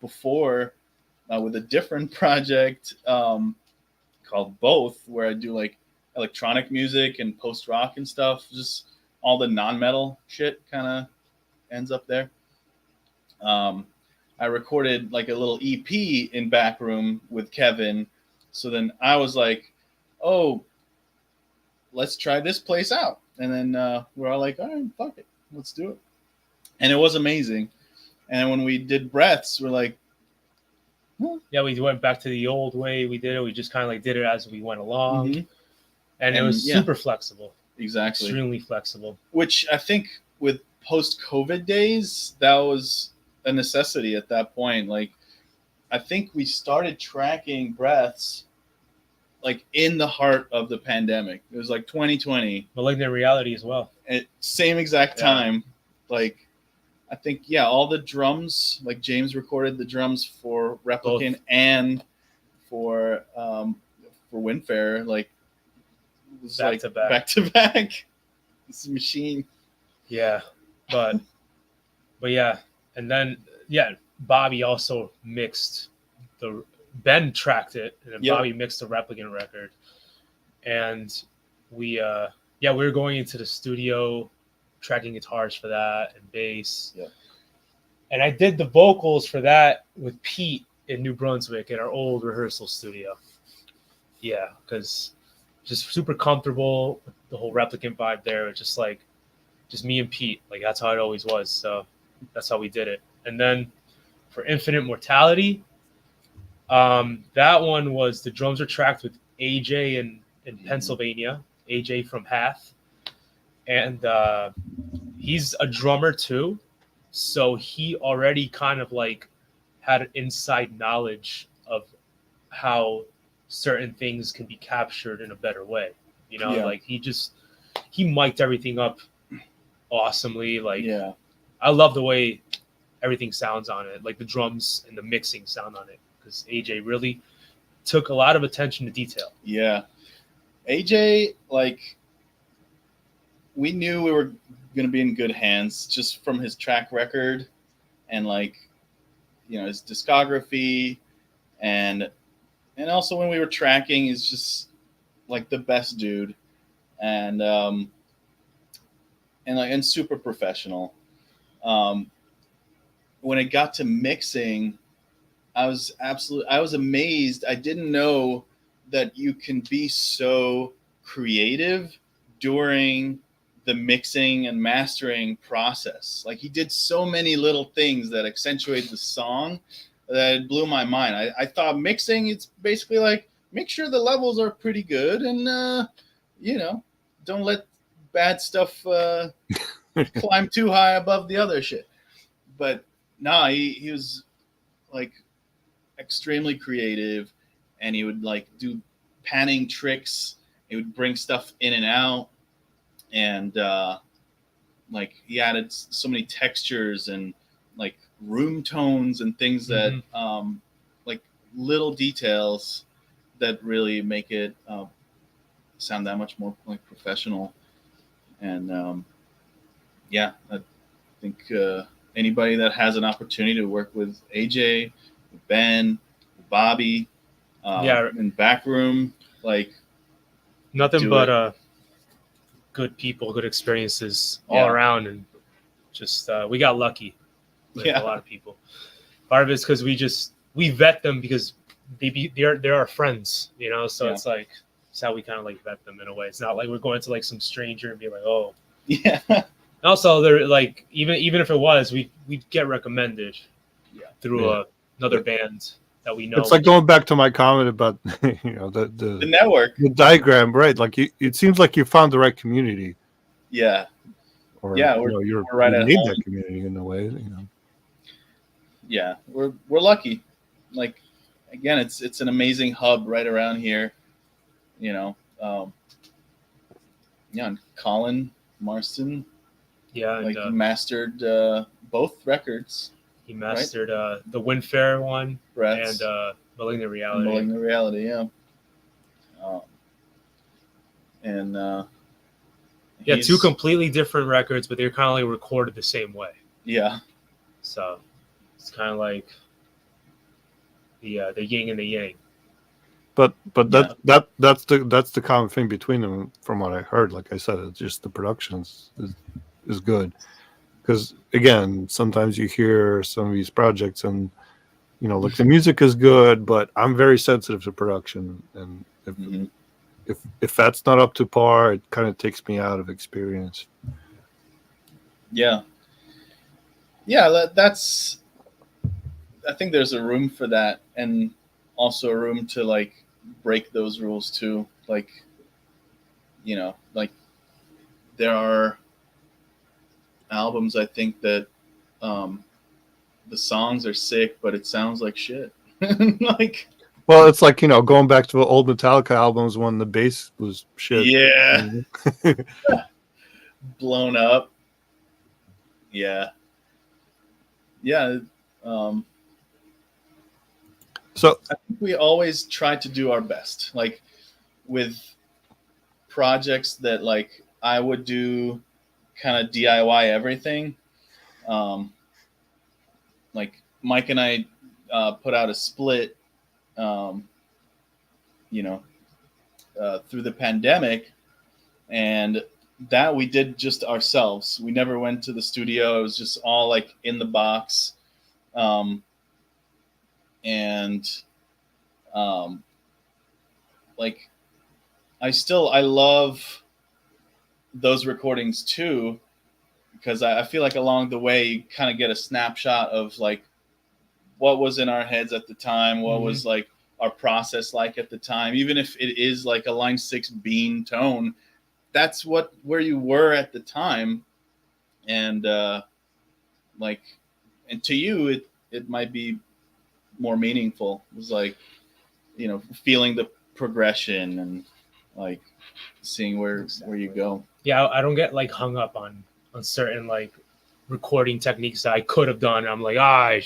before. With a different project called Both, where I do like electronic music and post-rock and stuff. Just all the non-metal shit kind of ends up there. I recorded like a little EP in Backroom with Kevin. So then I was like, oh, let's try this place out. And then we're all like, all right, fuck it. Let's do it. And it was amazing. And when we did Breaths, we're like, yeah, we went back to the old way we did it. We just kind of like did it as we went along, and it was super flexible. Exactly, extremely flexible. Which I think with post-COVID days, that was a necessity at that point. Like, I think we started tracking Breaths like in the heart of the pandemic. It was like 2020, Malignant Reality as well. At same exact time, like. I think, all the drums, like James recorded the drums for Replicant and for Windfaerer, like it was back to back. This is a machine. Yeah, but yeah, and then Bobby also mixed Ben tracked it, and then Bobby mixed the Replicant record, and we were going into the studio. Tracking guitars for that and bass. Yeah. And I did the vocals for that with Pete in New Brunswick in our old rehearsal studio. Yeah, because just super comfortable with the whole Replicant vibe there. It's just like just me and Pete. Like that's how it always was. So that's how we did it. And then for Infinite Mortality, That one was the drums are tracked with AJ in Pennsylvania. AJ from Hath, and he's a drummer too, so he already kind of like had an inside knowledge of how certain things can be captured in a better way. You know, Yeah. like he mic'd everything up awesomely. Like Yeah. I love the way everything sounds on it, like the drums and the mixing sound on it, because AJ really took a lot of attention to detail. Yeah. AJ, like, we knew we were going to be in good hands just from his track record and, like, you know, his discography, and also when we were tracking, he's just like the best dude, and super professional. When it got to mixing, I was amazed. I didn't know that you can be so creative during the mixing and mastering process. Like, he did so many little things that accentuate the song that it blew my mind. I thought mixing, it's basically like, make sure the levels are pretty good and, you know, don't let bad stuff climb too high above the other shit. But nah, he was like extremely creative, and he would like do panning tricks. He would bring stuff in and out, and like he added so many textures and like room tones and things that like little details that really make it sound that much more like professional. And yeah, I think anybody that has an opportunity to work with AJ, with Ben, with Bobby, in Backroom, like, nothing but good people, good experiences all around, and just we got lucky with a lot of people. Part of it's because we vet them because they're our friends, you know. So it's like it's how we kind of like vet them in a way. It's not like we're going to like some stranger and be like, oh, yeah. Also, they're like even if it was, we'd get recommended through another band that we know. It's like going back to my comment about you know the network, the diagram, right? Like it seems like you found the right community. Yeah. Or we're right at made home. that community in a way, you know. Yeah, we're lucky. Like, again, it's an amazing hub right around here. You know, and Colin Marston. Yeah, like he mastered both records. He mastered the Windfaerer one Breaths. and Malignant Reality. Malignant Reality, yeah. And two completely different records, but they're kind of like recorded the same way. Yeah. So it's kind of like the yin and the yang. But that's the common thing between them, from what I heard. Like I said, it's just the production is good. Because again, sometimes you hear some of these projects and you know, like the music is good, but I'm very sensitive to production, and if that's not up to par, it kind of takes me out of experience. Yeah, that's. I think there's a room for that, and also a room to like break those rules too. Like, you know, like there are albums I think that the songs are sick, but it sounds like shit. Like, well, it's like, you know, going back to the old Metallica albums when the bass was shit. Yeah. Blown up. Yeah. Yeah. So I think we always try to do our best. Like with projects that like I would do kind of DIY everything. Like Mike and I put out a split, you know, through the pandemic, and that we did just ourselves. We never went to the studio. It was just all like in the box. Like I love those recordings too, because I feel like along the way you kind of get a snapshot of like what was in our heads at the time, what Mhm. was like our process like at the time, even if it is like a line 6 bean tone, that's where you were at the time. And like, and to you it might be more meaningful. It was like, feeling the progression and like seeing where you go. Yeah, I don't get like hung up on certain like recording techniques that I could have done. I'm like, I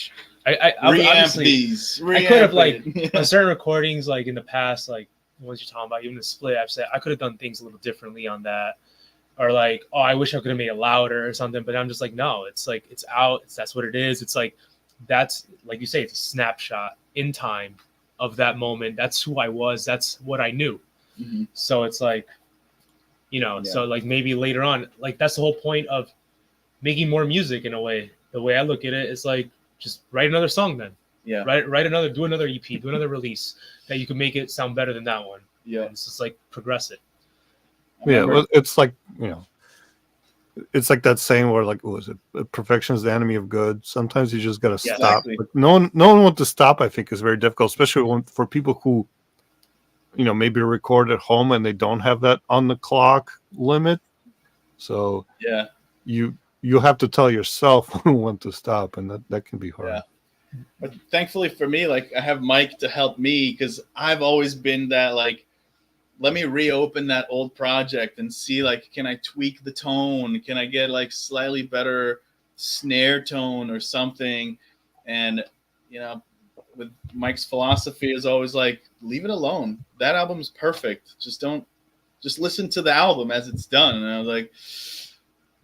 Reamp obviously these. I could have like Reamp on certain recordings like in the past, like the ones you're talking about, even the split, I've said I could have done things a little differently on that, or like, oh, I wish I could have made it louder or something. But I'm just like, no, it's like it's out. That's what it is. It's like that's like you say, it's a snapshot in time of that moment. That's who I was. That's what I knew. Mhm. So it's like, so like maybe later on, like that's the whole point of making more music in a way. The way I look at it is like just write another song then. Yeah. Do another EP, do another release that you can make it sound better than that one. Yeah. And it's just like progress it. Yeah, well, it's like, it's like that saying where like, what was it? Perfection is the enemy of good. Sometimes you just gotta Yeah, stop. exactly. But no one wants to stop. I think is very difficult, especially for people who, maybe record at home and they don't have that on the clock limit. So Yeah. you have to tell yourself when to stop, and that can be hard. Yeah. But thankfully for me, like I have Mike to help me, because I've always been that like, let me reopen that old project and see like, can I tweak the tone? Can I get like slightly better snare tone or something? And with Mike's philosophy is always like, leave it alone. That album's perfect. Just listen to the album as it's done. And I was like,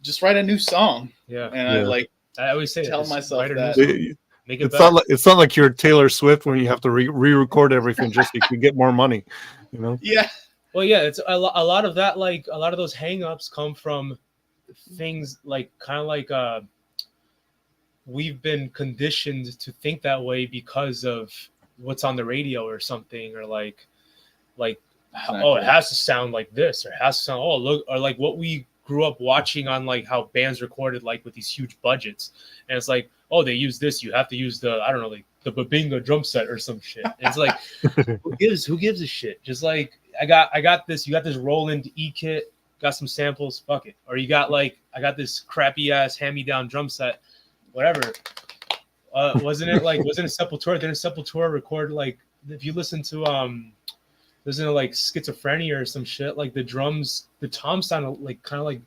just write a new song. Yeah. And Yeah. I always say tell just myself write a new that. song, make it It's better. it's not like you're Taylor Swift when you have to re-record everything just so you can get more money. Yeah. Well, yeah, it's a lot of that. Like a lot of those hangups come from things like kind of like we've been conditioned to think that way because of what's on the radio or something, or like oh, it has to sound like this, or it has to sound look, or like what we grew up watching on like how bands recorded like with these huge budgets, and it's like, oh, they use this, you have to use the, I don't know, like the Babinga drum set or some shit. And it's like who gives a shit? Just like I got this, you got this Roland E kit, got some samples, fuck it. Or you got like, I got this crappy ass hand-me-down drum set, whatever. Wasn't it Sepultura? Didn't Sepultura record like, if you listen to like Schizophrenia or some shit, like the drums, the toms sound like kind of like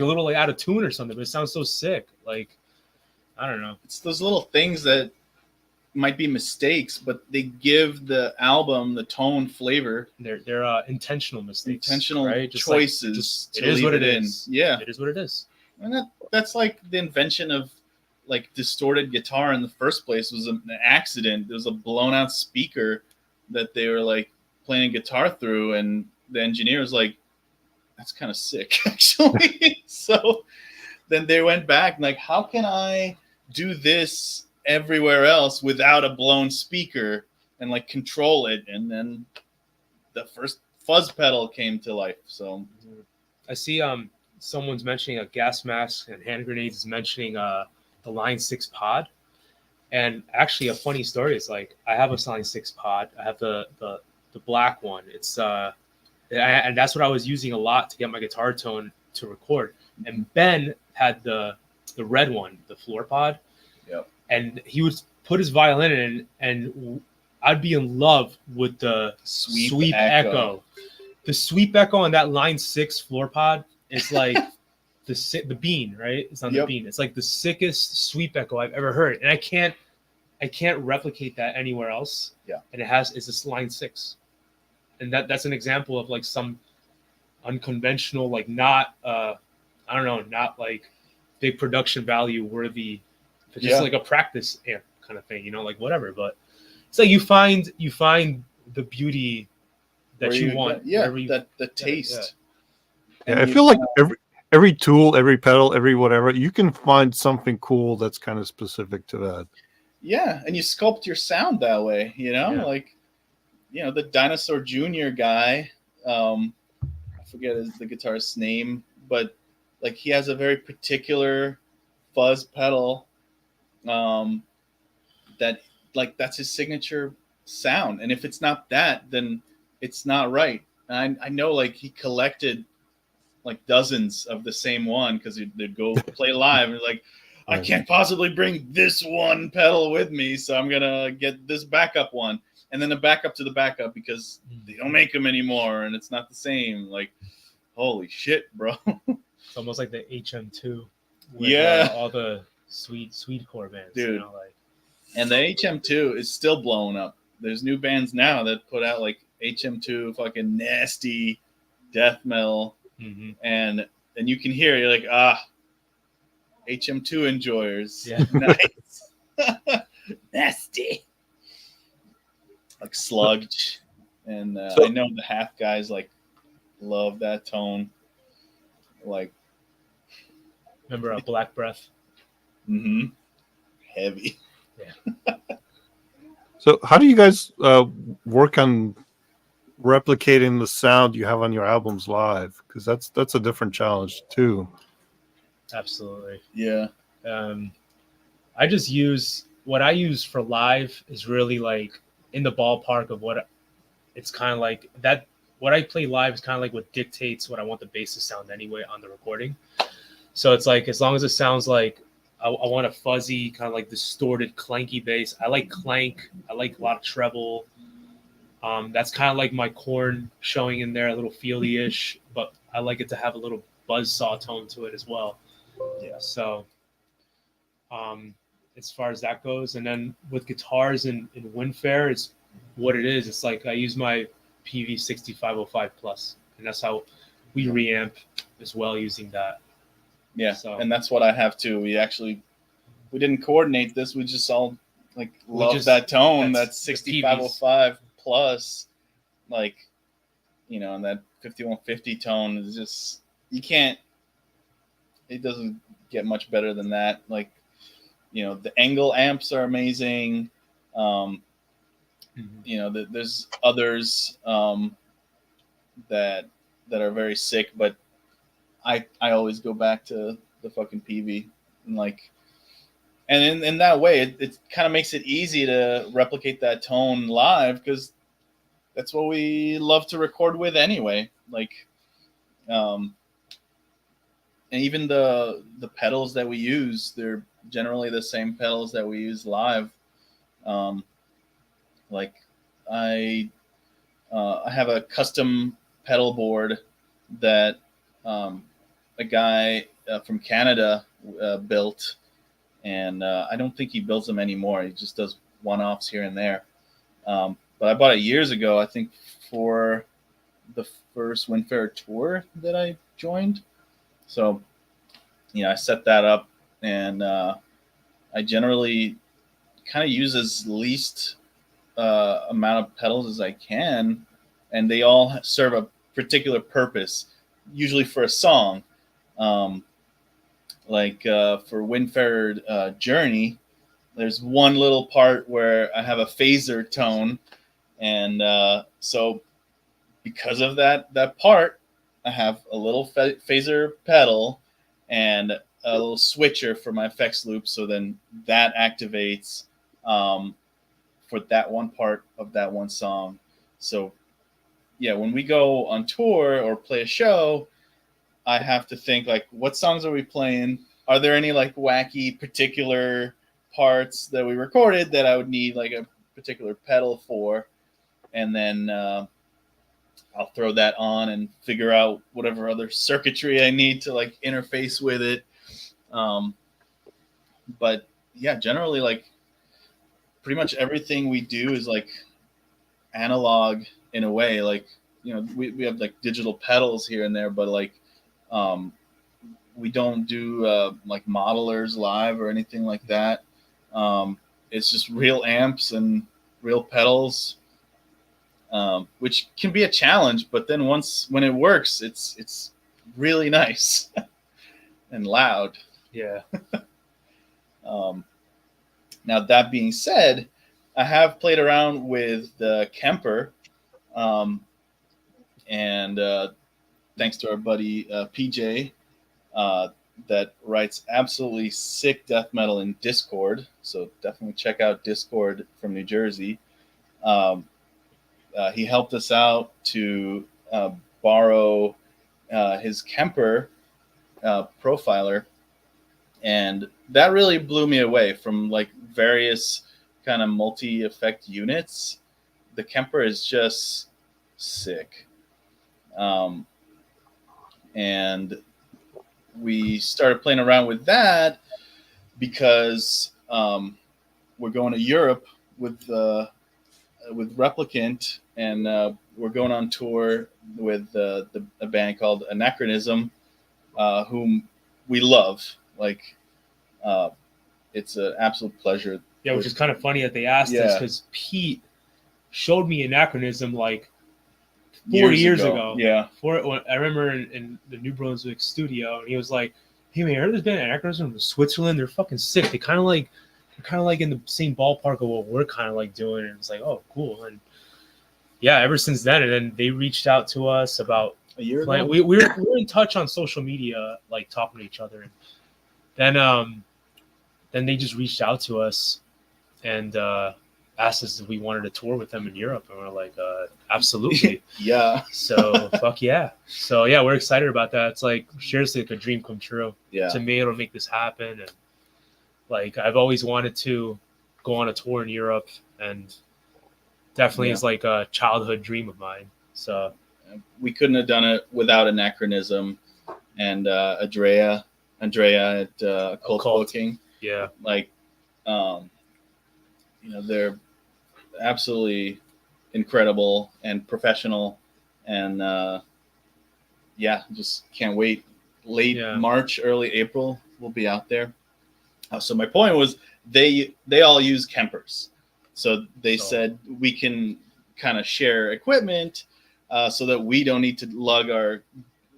a little like out of tune or something, but it sounds so sick. Like, I don't know. It's those little things that might be mistakes, but they give the album the tone, flavor. They're intentional mistakes, intentional right? choices. It is what it is. Yeah, it is what it is. And that's like the invention of like distorted guitar in the first place was an accident. There was a blown out speaker that they were like playing guitar through, and the engineer was like, that's kind of sick actually. So then they went back and like, how can I do this everywhere else without a blown speaker and like control it? And then the first fuzz pedal came to life. So I see someone's mentioning a gas mask, and hand grenades is mentioning the Line 6 pod. And actually a funny story is like, I have a Line 6 pod. I have the black one. It's and that's what I was using a lot to get my guitar tone to record. And Ben had the red one, the floor pod. Yep. And he would put his violin in, and I'd be in love with the sweep echo. The sweep echo on that Line 6 floor pod is like the bean, right? It's on the bean. It's like the sickest sweep echo I've ever heard, and I can't replicate that anywhere else. Yeah. And it's this Line 6, and that's an example of like some unconventional, like not I don't know, not like big production value worthy, but just like a practice amp kind of thing, like whatever. But it's like you find the beauty that you want. The taste. Yeah, I feel like every tool, every pedal, every whatever, you can find something cool that's kind of specific to that. Yeah, and you sculpt your sound that way, like, the Dinosaur Jr. guy, I forget the guitarist's name, but like he has a very particular fuzz pedal that like that's his signature sound. And if it's not that, then it's not right. And I know like he collected like dozens of the same one because they'd go play live and like, I can't possibly bring this one pedal with me, so I'm gonna get this backup one, and then the backup to the backup because they don't make them anymore and it's not the same. Like, holy shit, bro. It's almost like the HM2 with Yeah. all the sweet core bands, dude. you know, like. And the HM2 is still blowing up. There's new bands now that put out like HM2 fucking nasty death metal, and you can hear you're like, HM2 enjoyers. Yeah. Nice. Nasty. Like sludge. And I know the half guys like love that tone. Like, remember Black Breath? Heavy. Yeah. So how do you guys work on replicating the sound you have on your albums live? Because that's a different challenge too. Absolutely. Yeah. I just use what I use for live is really like in the ballpark of what it's kind of like that. What I play live is kind of like what dictates what I want the bass to sound anyway on the recording. So it's like, as long as it sounds like I want a fuzzy, kind of like distorted, clanky bass. I like clank. I like a lot of treble. That's kind of like my corn showing in there, a little feely-ish, but I like it to have a little buzzsaw tone to it as well. Yeah. So as far as that goes, and then with guitars in Windfaerer, it's what it is. It's like I use my PV 6505 Plus, and that's how we reamp as well using that. Yeah, So. And that's what I have too. We didn't coordinate this. We just all like love that tone. That's 6505 plus, like, you know, and that 5150 tone is just, it doesn't get much better than that. Like, you know, the Angle amps are amazing. You know, there's others that are very sick, but I always go back to the fucking PV, and like, and in that way, it kind of makes it easy to replicate that tone live because that's what we love to record with anyway. Like, and even the pedals that we use, they're generally the same pedals that we use live. Like, I have a custom pedal board that a guy from Canada built, and I don't think he builds them anymore. He just does one-offs here and there. But I bought it years ago, I think, for the first Windfaerer tour that I joined. So, you know, I set that up, and I generally kind of use as least amount of pedals as I can, and they all serve a particular purpose, usually for a song. Like for Windfaerer Journey, there's one little part where I have a phaser tone, and so because of that part, I have a little phaser pedal and a little switcher for my effects loop, so then that activates for that one part of that one song. So yeah, when we go on tour or play a show, I have to think like, what songs are we playing? Are there any like wacky particular parts that we recorded that I would need like a particular pedal for? And then I'll throw that on and figure out whatever other circuitry I need to like interface with it. But yeah, generally like pretty much everything we do is like analog in a way. Like, you know, we have like digital pedals here and there, but like we don't do like modelers live or anything like that. It's just real amps and real pedals, which can be a challenge, but then when it works, it's really nice and loud. Yeah. Now, that being said, I have played around with the Kemper, and thanks to our buddy PJ, that writes absolutely sick death metal in Discord. So definitely check out Discord from New Jersey. He helped us out to borrow his Kemper profiler, and that really blew me away. From like various kind of multi-effect units, the Kemper is just sick. And we started playing around with that because we're going to Europe with Replicant, and we're going on tour with a band called Anachronism, whom we love. Like, it's an absolute pleasure. Yeah, which is kind of funny that they asked us, because Pete showed me Anachronism like 4 years ago. Yeah. I remember in the New Brunswick studio, and he was like, "Hey man, I heard this band Anachronism from Switzerland. They're fucking sick. They're kind of like in the same ballpark of what we're kind of like doing." And it's like, "Oh, cool." And yeah, ever since then, and then they reached out to us about a year ago. We were in touch on social media, like talking to each other. And then they just reached out to us and asked us if we wanted to tour with them in Europe, and we're like, absolutely. Yeah. So fuck yeah. So yeah, we're excited about that. It's like seriously like a dream come true. Yeah. To be able to make this happen, and like I've always wanted to go on a tour in Europe, and definitely is like a childhood dream of mine. So we couldn't have done it without Anachronism and Andrea at Cult Booking. Yeah. Like, they're absolutely incredible and professional, and just can't wait. Late March, early April, we'll be out there. So my point was, they all use Kempers, so they said we can kind of share equipment, so that we don't need to lug our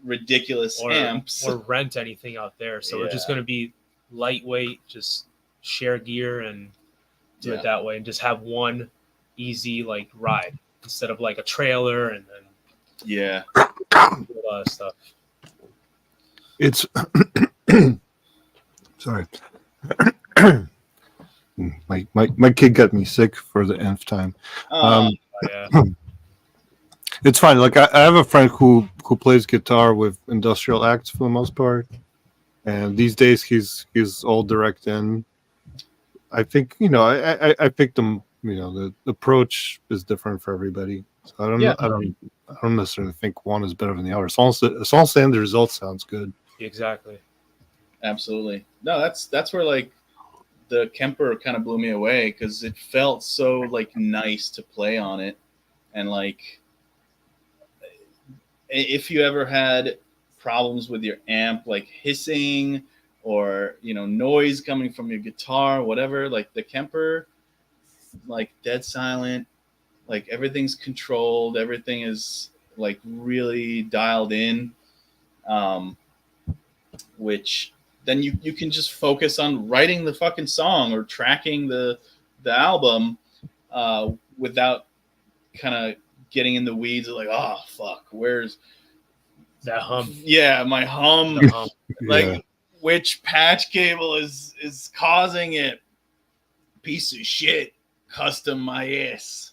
ridiculous amps or rent anything out there. So we're just going to be lightweight, just share gear and do it that way, and just have one easy like ride instead of like a trailer and then a lot of stuff. It's sorry. my kid got me sick for the nth time. It's fine. Like I have a friend who plays guitar with industrial acts for the most part, and these days he's all direct in. I think I picked him. The approach is different for everybody. So I don't necessarily think one is better than the other. As long as the end result sounds good. Exactly. Absolutely. No, that's where like the Kemper kind of blew me away, because it felt so like nice to play on it, and like if you ever had problems with your amp, like hissing or noise coming from your guitar, whatever, like the Kemper, like dead silent, like everything's controlled, everything is like really dialed in, which then you can just focus on writing the fucking song or tracking the album without kind of getting in the weeds of like, oh fuck, where's that hum? Yeah, my hum. Like which patch cable is causing it? Piece of shit. Custom my ass.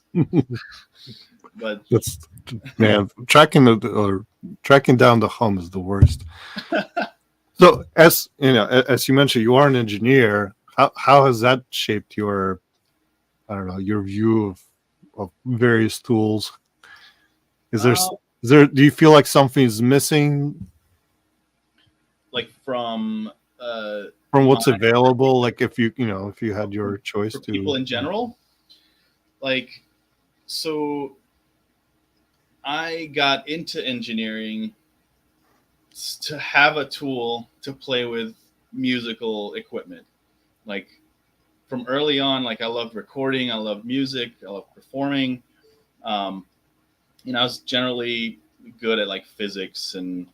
But that's, man, tracking down the hum is the worst. So as you mentioned, you are an engineer. How has that shaped your, I don't know, your view of various tools? Is there do you feel like something is missing? Like from what's available? Like if you had your choice for to people in general, like, so I got into engineering to have a tool to play with musical equipment. Like from early on, like I loved recording, I loved music, I loved performing. I was generally good at like physics and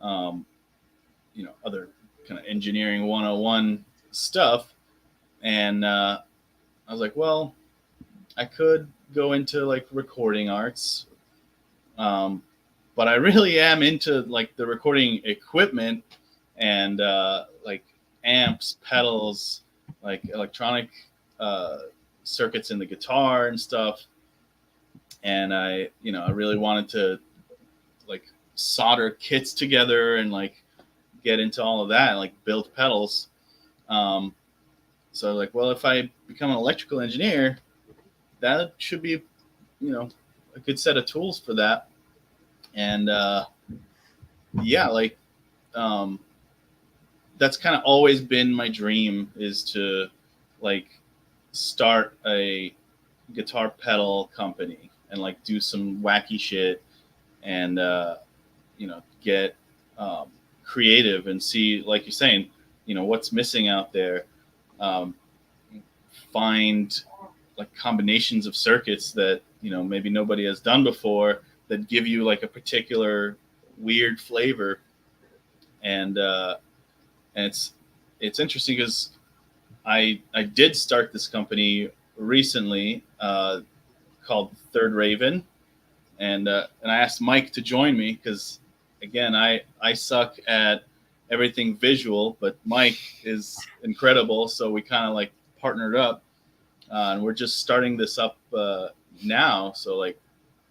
other kind of engineering 101 stuff. And I was like, well, I could go into like recording arts. But I really am into like the recording equipment and like amps, pedals, like electronic circuits in the guitar and stuff. And I really wanted to like solder kits together and like get into all of that and like build pedals. So like, well, if I become an electrical engineer, that should be, a good set of tools for that. And yeah, like that's kind of always been my dream, is to like start a guitar pedal company and like do some wacky shit and get creative and see, like you're saying, what's missing out there. Find like combinations of circuits that maybe nobody has done before that give you like a particular weird flavor. And it's interesting because I did start this company recently called Third Raven, and I asked Mike to join me because, again, I suck at everything visual, but Mike is incredible, so we kind of like partnered up, and we're just starting this up now. So like,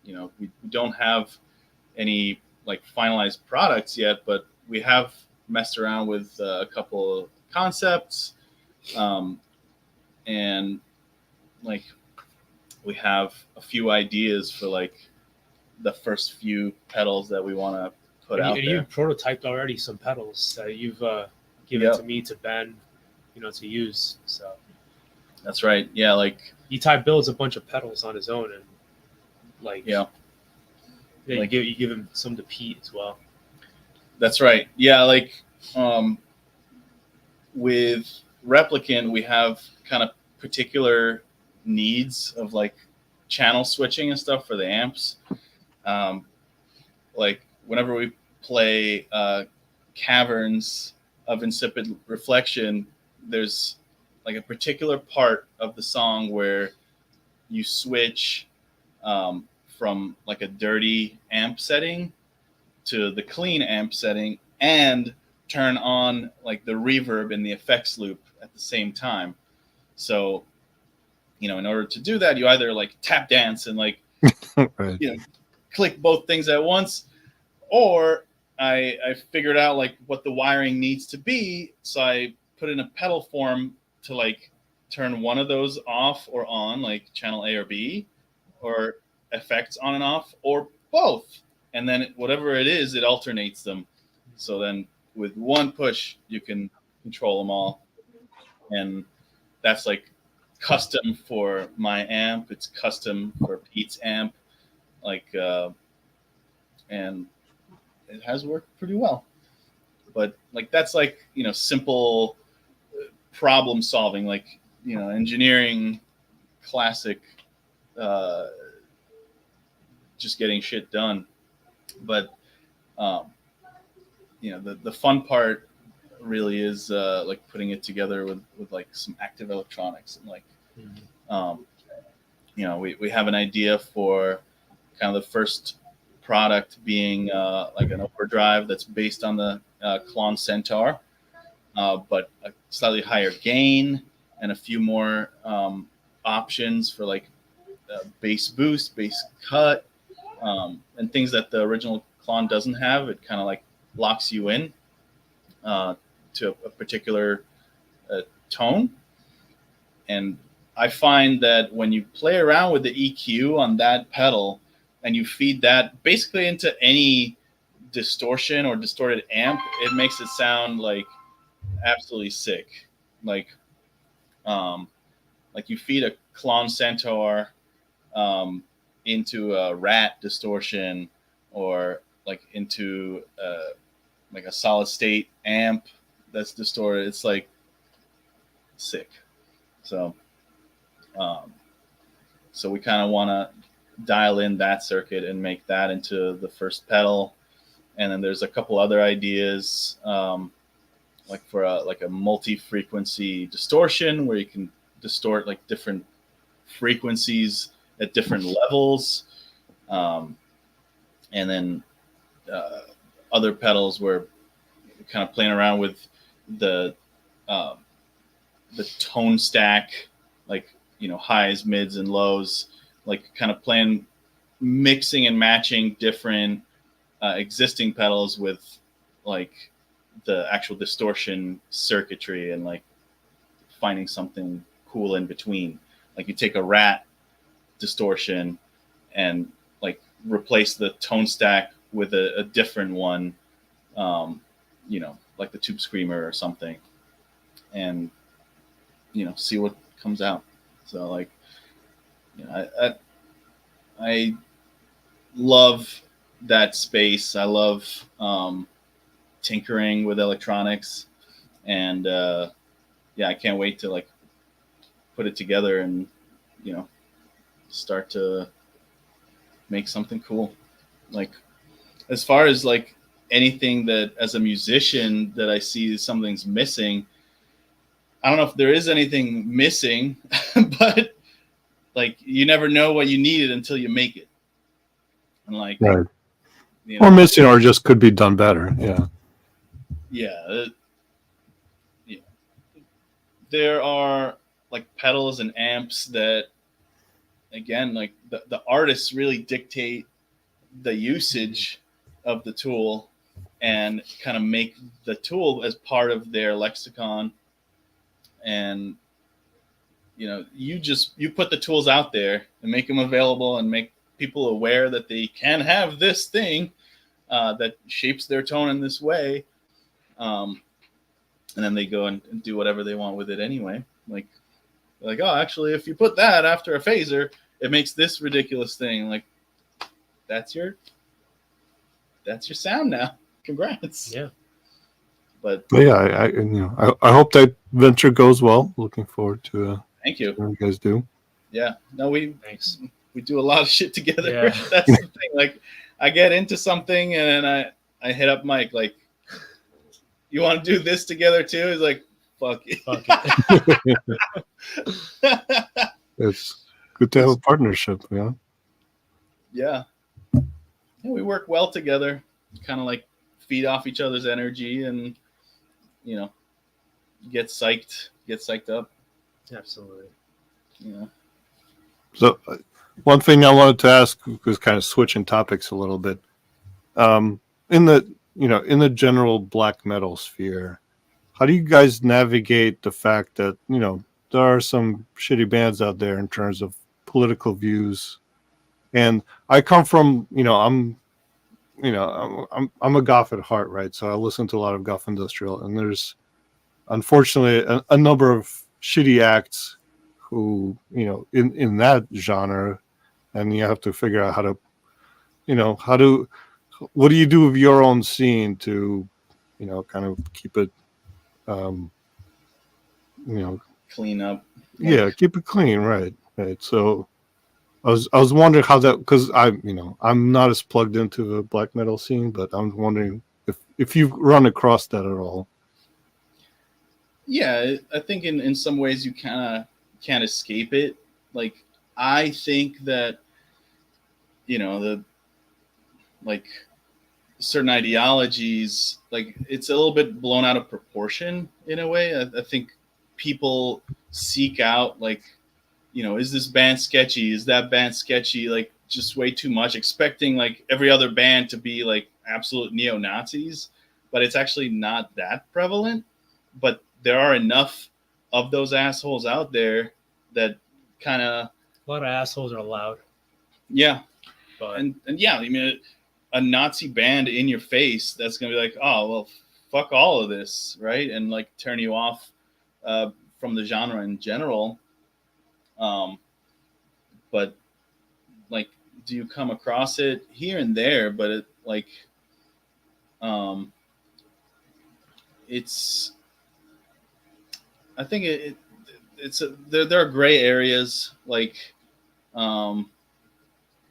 we don't have any like finalized products yet, but we have messed around with a couple of concepts, and like we have a few ideas for like the first few pedals that we want to put out there. You prototyped already some pedals that you've given to me, to Ben, to use. So that's right. Yeah, like Itay builds a bunch of pedals on his own, and like like, you give him some to Pete as well. That's right. Yeah, like with Replicant, we have kind of particular needs of like channel switching and stuff for the amps. Like whenever we play Caverns of Insipid Reflection, there's like a particular part of the song where you switch from like a dirty amp setting to the clean amp setting and turn on like the reverb in the effects loop at the same time. So, in order to do that, you either like tap dance and like, right. Click both things at once, or I figured out like what the wiring needs to be. So I put in a pedal form to like turn one of those off or on, like channel A or B, or effects on and off, or both. And then whatever it is, it alternates them. So then with one push, you can control them all. And that's like custom for my amp. It's custom for Pete's amp. Like, and it has worked pretty well. But like, that's like, simple problem solving, like, engineering classic, just getting shit done. But, the fun part really is like putting it together with like some active electronics and like, we have an idea for kind of the first product being like an overdrive that's based on the Klon Centaur, but a slightly higher gain and a few more options for like bass boost, bass cut, and things that the original Klon doesn't have. It kind of like locks you in to a particular tone. And I find that when you play around with the EQ on that pedal and you feed that basically into any distortion or distorted amp, it makes it sound like absolutely sick. Like you feed a Klon Centaur into a Rat distortion, or like into like a solid state amp that's distorted, it's like sick. So so we kind of want to dial in that circuit and make that into the first pedal. And then there's a couple other ideas, like for a multi-frequency distortion where you can distort like different frequencies at different levels, and then other pedals where kind of playing around with the tone stack, like, you know, highs, mids, and lows, like kind of playing, mixing and matching different existing pedals with like the actual distortion circuitry, and like finding something cool in between. Like you take a rat distortion and like replace the tone stack with a different one, you know, like the Tube Screamer or something, and, you know, see what comes out. So like, you know, I love that space. I love tinkering with electronics, and yeah, I can't wait to like put it together and, you know, start to make something cool. Like as far as like anything that as a musician that I see something's missing, I don't know if there is anything missing, but like you never know what you needed until you make it. And like, Right. you know, Or missing, or just could be done better. Yeah. yeah, yeah. There are like pedals and amps that, again, like the artists really dictate the usage of the tool and kind of make the tool as part of their lexicon. And, you know, you put the tools out there and make them available and make people aware that they can have this thing that shapes their tone in this way. And then they go and do whatever they want with it anyway. Like, oh, actually, if you put that after a phaser, it makes this ridiculous thing. Like, that's your sound now. Congrats. Yeah. But yeah, I hope that venture goes well. Looking forward to thank you. what you guys do. Yeah. No, Thanks. we do a lot of shit together. Yeah. That's the thing. Like, I get into something and then I hit up Mike, like, you want to do this together too? He's like, fuck it. Fuck it. It's good to have a partnership. Yeah. Yeah. Yeah, we work well together. Kind of like feed off each other's energy and, you know, get psyched up. Absolutely. You know. So one thing I wanted to ask was kind of switching topics a little bit. In the general black metal sphere, how do you guys navigate the fact that, you know, there are some shitty bands out there in terms of political views? And I come from, I'm a goth at heart, right? So I listen to a lot of goth industrial, and there's unfortunately a number of shitty acts who, you know, in that genre, and you have to figure out what do you do with your own scene to, you know, kind of keep it, Clean up. yeah, keep it clean, right? So I was wondering how that, because I'm not as plugged into the black metal scene, but I'm wondering if you've run across that at all. Yeah, I think in some ways you kind of can't escape it. Like, I think that, you know, certain ideologies, like, it's a little bit blown out of proportion in a way. I think people seek out, like, you know, is this band sketchy? Is that band sketchy? Like, just way too much, expecting like every other band to be like absolute neo-Nazis, but it's actually not that prevalent. But there are enough of those assholes out there that kind of, A lot of assholes are allowed. yeah. But And yeah, I mean, a Nazi band in your face that's going to be like, oh, well, fuck all of this, right? And like turn you off from the genre in general. But like, do you come across it here and there? But it like, it's, I think there are gray areas. Like,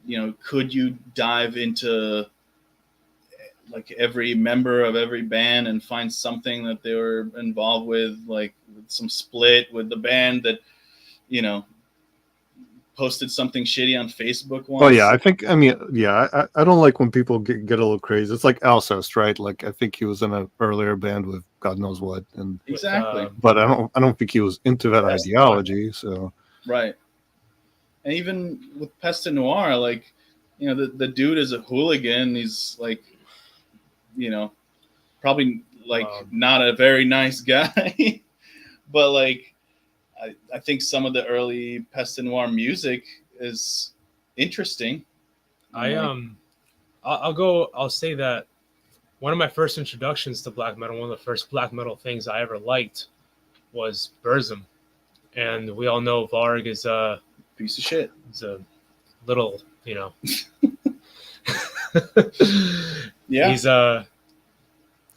you know, could you dive into like every member of every band and find something that they were involved with, like some split with the band that, you know, posted something shitty on Facebook once. Oh yeah, I don't like when people get a little crazy. It's like Alcest, right? Like I think he was in an earlier band with God knows what, and exactly. but I don't think he was into that That's ideology. So right. And even with Peste Noir, like, you know, the dude is a hooligan. He's like, you know, probably like not a very nice guy, but like, I think some of the early Peste Noir music is interesting. I'll say that one of my first introductions to black metal, one of the first black metal things I ever liked was Burzum. And we all know Varg is a piece of shit. He's a little, you know. Yeah. He's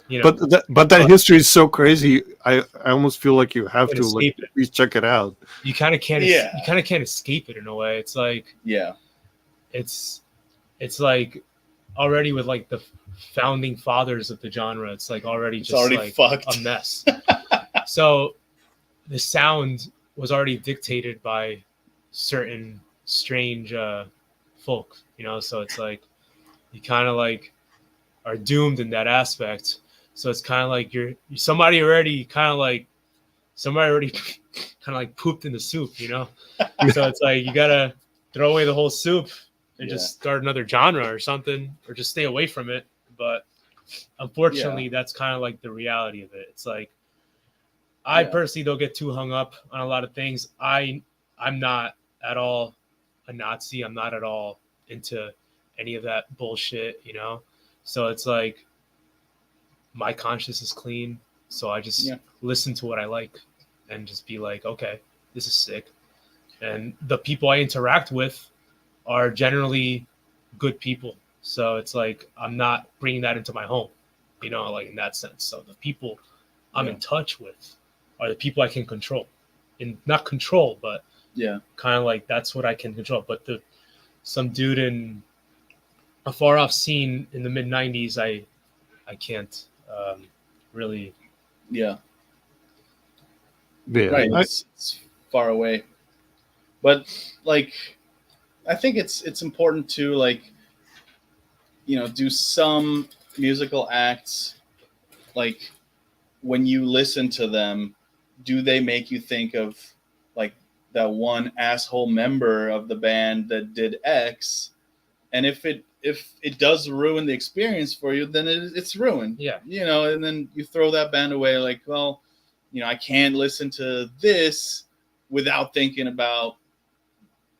you know, but that history is so crazy. I almost feel like you have to like it. please check it out. You kind of can't. Yeah. You kind of can't escape it in a way. It's like it's like already with like the founding fathers of the genre. It's like already like fucked. A mess. So the sound was already dictated by certain strange folk, you know. So it's like you kind of like are doomed in that aspect. So it's kind of like somebody already kind of like pooped in the soup, you know. So it's like you gotta throw away the whole soup and just start another genre or something, or just stay away from it. But unfortunately, that's kind of like the reality of it. It's like I personally don't get too hung up on a lot of things. I'm not at all a Nazi. I'm not at all into any of that bullshit, you know. So it's like my conscience is clean. So I just listen to what I like and just be like, okay, this is sick. And the people I interact with are generally good people. So it's like I'm not bringing that into my home, you know, like in that sense. So the people I'm in touch with are the people I can control. And not control, but kind of like that's what I can control. But some dude in a far off scene in the mid 90s, I can't really. Yeah. Right. It's far away. But like, I think it's important to like, you know, do some musical acts. Like when you listen to them, do they make you think of like that one asshole member of the band that did X? And if it does ruin the experience for you, then it's ruined. Yeah. You know, and then you throw that band away like, well, you know, I can't listen to this without thinking about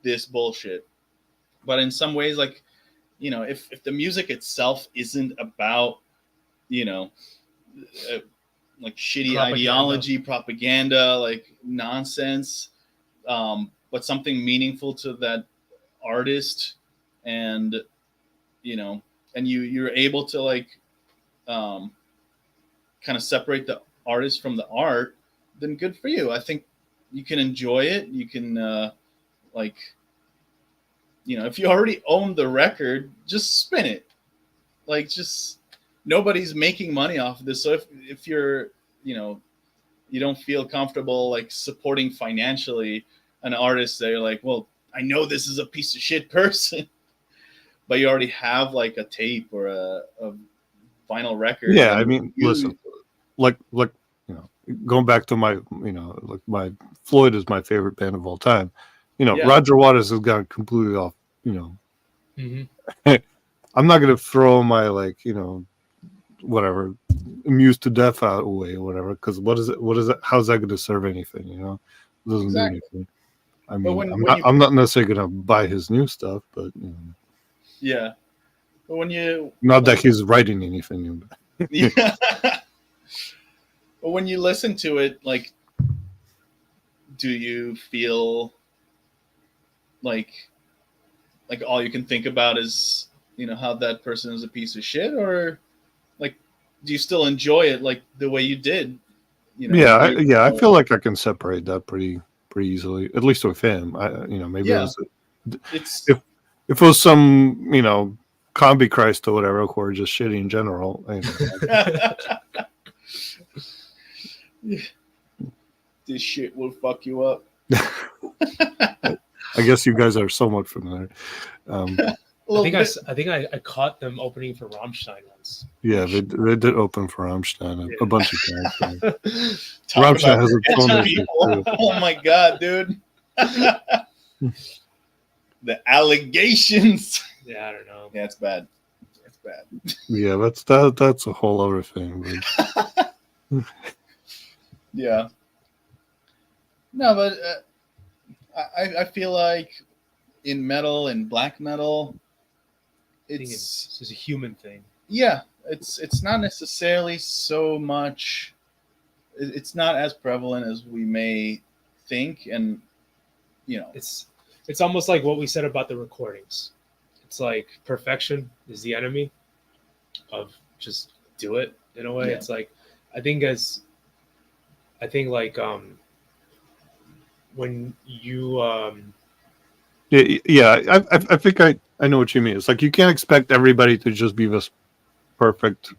this bullshit. But in some ways, like, you know, if the music itself isn't about, you know, like shitty ideology, propaganda, like nonsense, but something meaningful to that artist, and you know, and you're able to like kind of separate the artist from the art, then good for you. I think you can enjoy it. You can like, you know, if you already own the record, just spin it. Like, just nobody's making money off of this. So if you're, you know, you don't feel comfortable like supporting financially an artist that you're like, well, I know this is a piece of shit person, but you already have like a tape or a vinyl record. Yeah, I mean, listen, like you know, going back to my, you know, like my Floyd is my favorite band of all time. You know, Roger Waters has gone completely off. You know, I'm not gonna throw my like, you know, whatever, amused to death out away or whatever, because what is it? How's that gonna serve anything? You know, it doesn't do anything. I mean, I'm not necessarily gonna buy his new stuff, but you know. Yeah, but when you not that he's writing anything. Yeah. But when you listen to it, like, do you feel like all you can think about is, you know, how that person is a piece of shit, or like, do you still enjoy it like the way you did? You know, I feel like I can separate that pretty easily, at least with him. You know, maybe if it was some, you know, Combi Christ or whatever, who are just shitty in general. This shit will fuck you up. I guess you guys are somewhat familiar. I think I caught them opening for Rammstein once. Yeah, they did open for Rammstein a bunch of times. Talk Rammstein about has its own rich issues, people. too. Oh my god, dude. The allegations. Yeah, I don't know. Yeah, it's bad. It's bad. Yeah, that's a whole other thing. But Yeah. No, but I feel like in metal and black metal, I think it's a human thing. Yeah, it's not necessarily so much. It's not as prevalent as we may think, and it's almost like what we said about the recordings. It's like perfection is the enemy of just do it in a way. Yeah. It's like I think like when you yeah, I think I know what you mean. It's like you can't expect everybody to just be this perfect.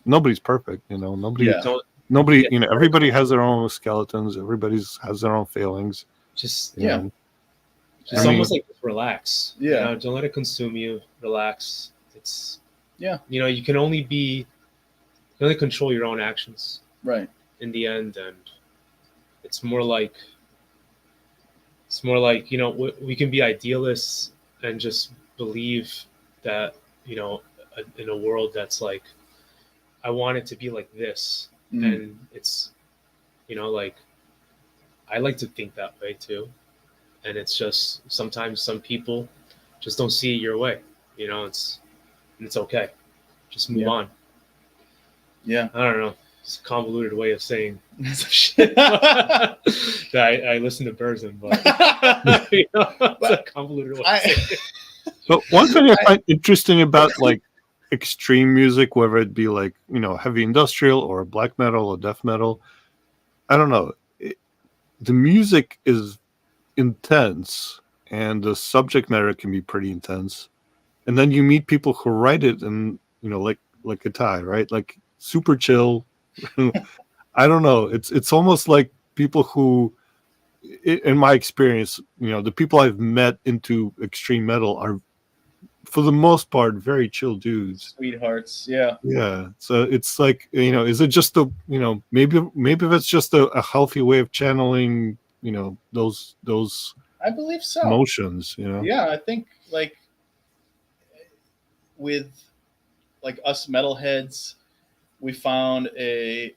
Nobody's perfect, Nobody, Yeah. Everybody has their own skeletons. Everybody has their own failings. just Yeah. Just almost like relax. Yeah. Don't let it consume you. Relax. It's Yeah. You can only control your own actions. Right. In the end, and it's more like we can be idealists and just believe that in a world that's like I want it to be like this, and it's like I like to think that way too. And it's just sometimes some people just don't see it your way. It's okay. Just move on. Yeah. I don't know. It's a convoluted way of saying some shit. That I listen to Burzum, but it's a convoluted way of saying it. But one thing I find interesting about like extreme music, whether it be like heavy industrial or black metal or death metal, I don't know. The music is intense and the subject matter can be pretty intense, and then you meet people who write it and like Itay, right? Like super chill. I don't know, it's almost like people who, in my experience, the people I've met into extreme metal are for the most part very chill dudes, Sweethearts. Yeah. So it's like, is it just maybe that's just a healthy way of channeling those I believe so. emotions. Yeah, I think like with like us metalheads, we found a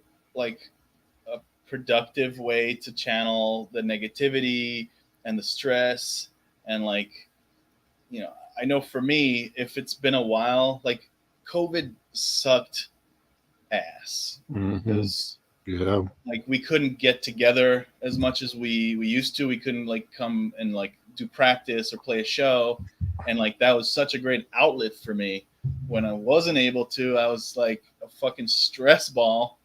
productive way to channel the negativity and the stress, and I know for me, if it's been a while, like COVID sucked ass because like we couldn't get together as much as we used to. We couldn't like come and like do practice or play a show, and like that was such a great outlet for me. When I wasn't able to, I was like a fucking stress ball.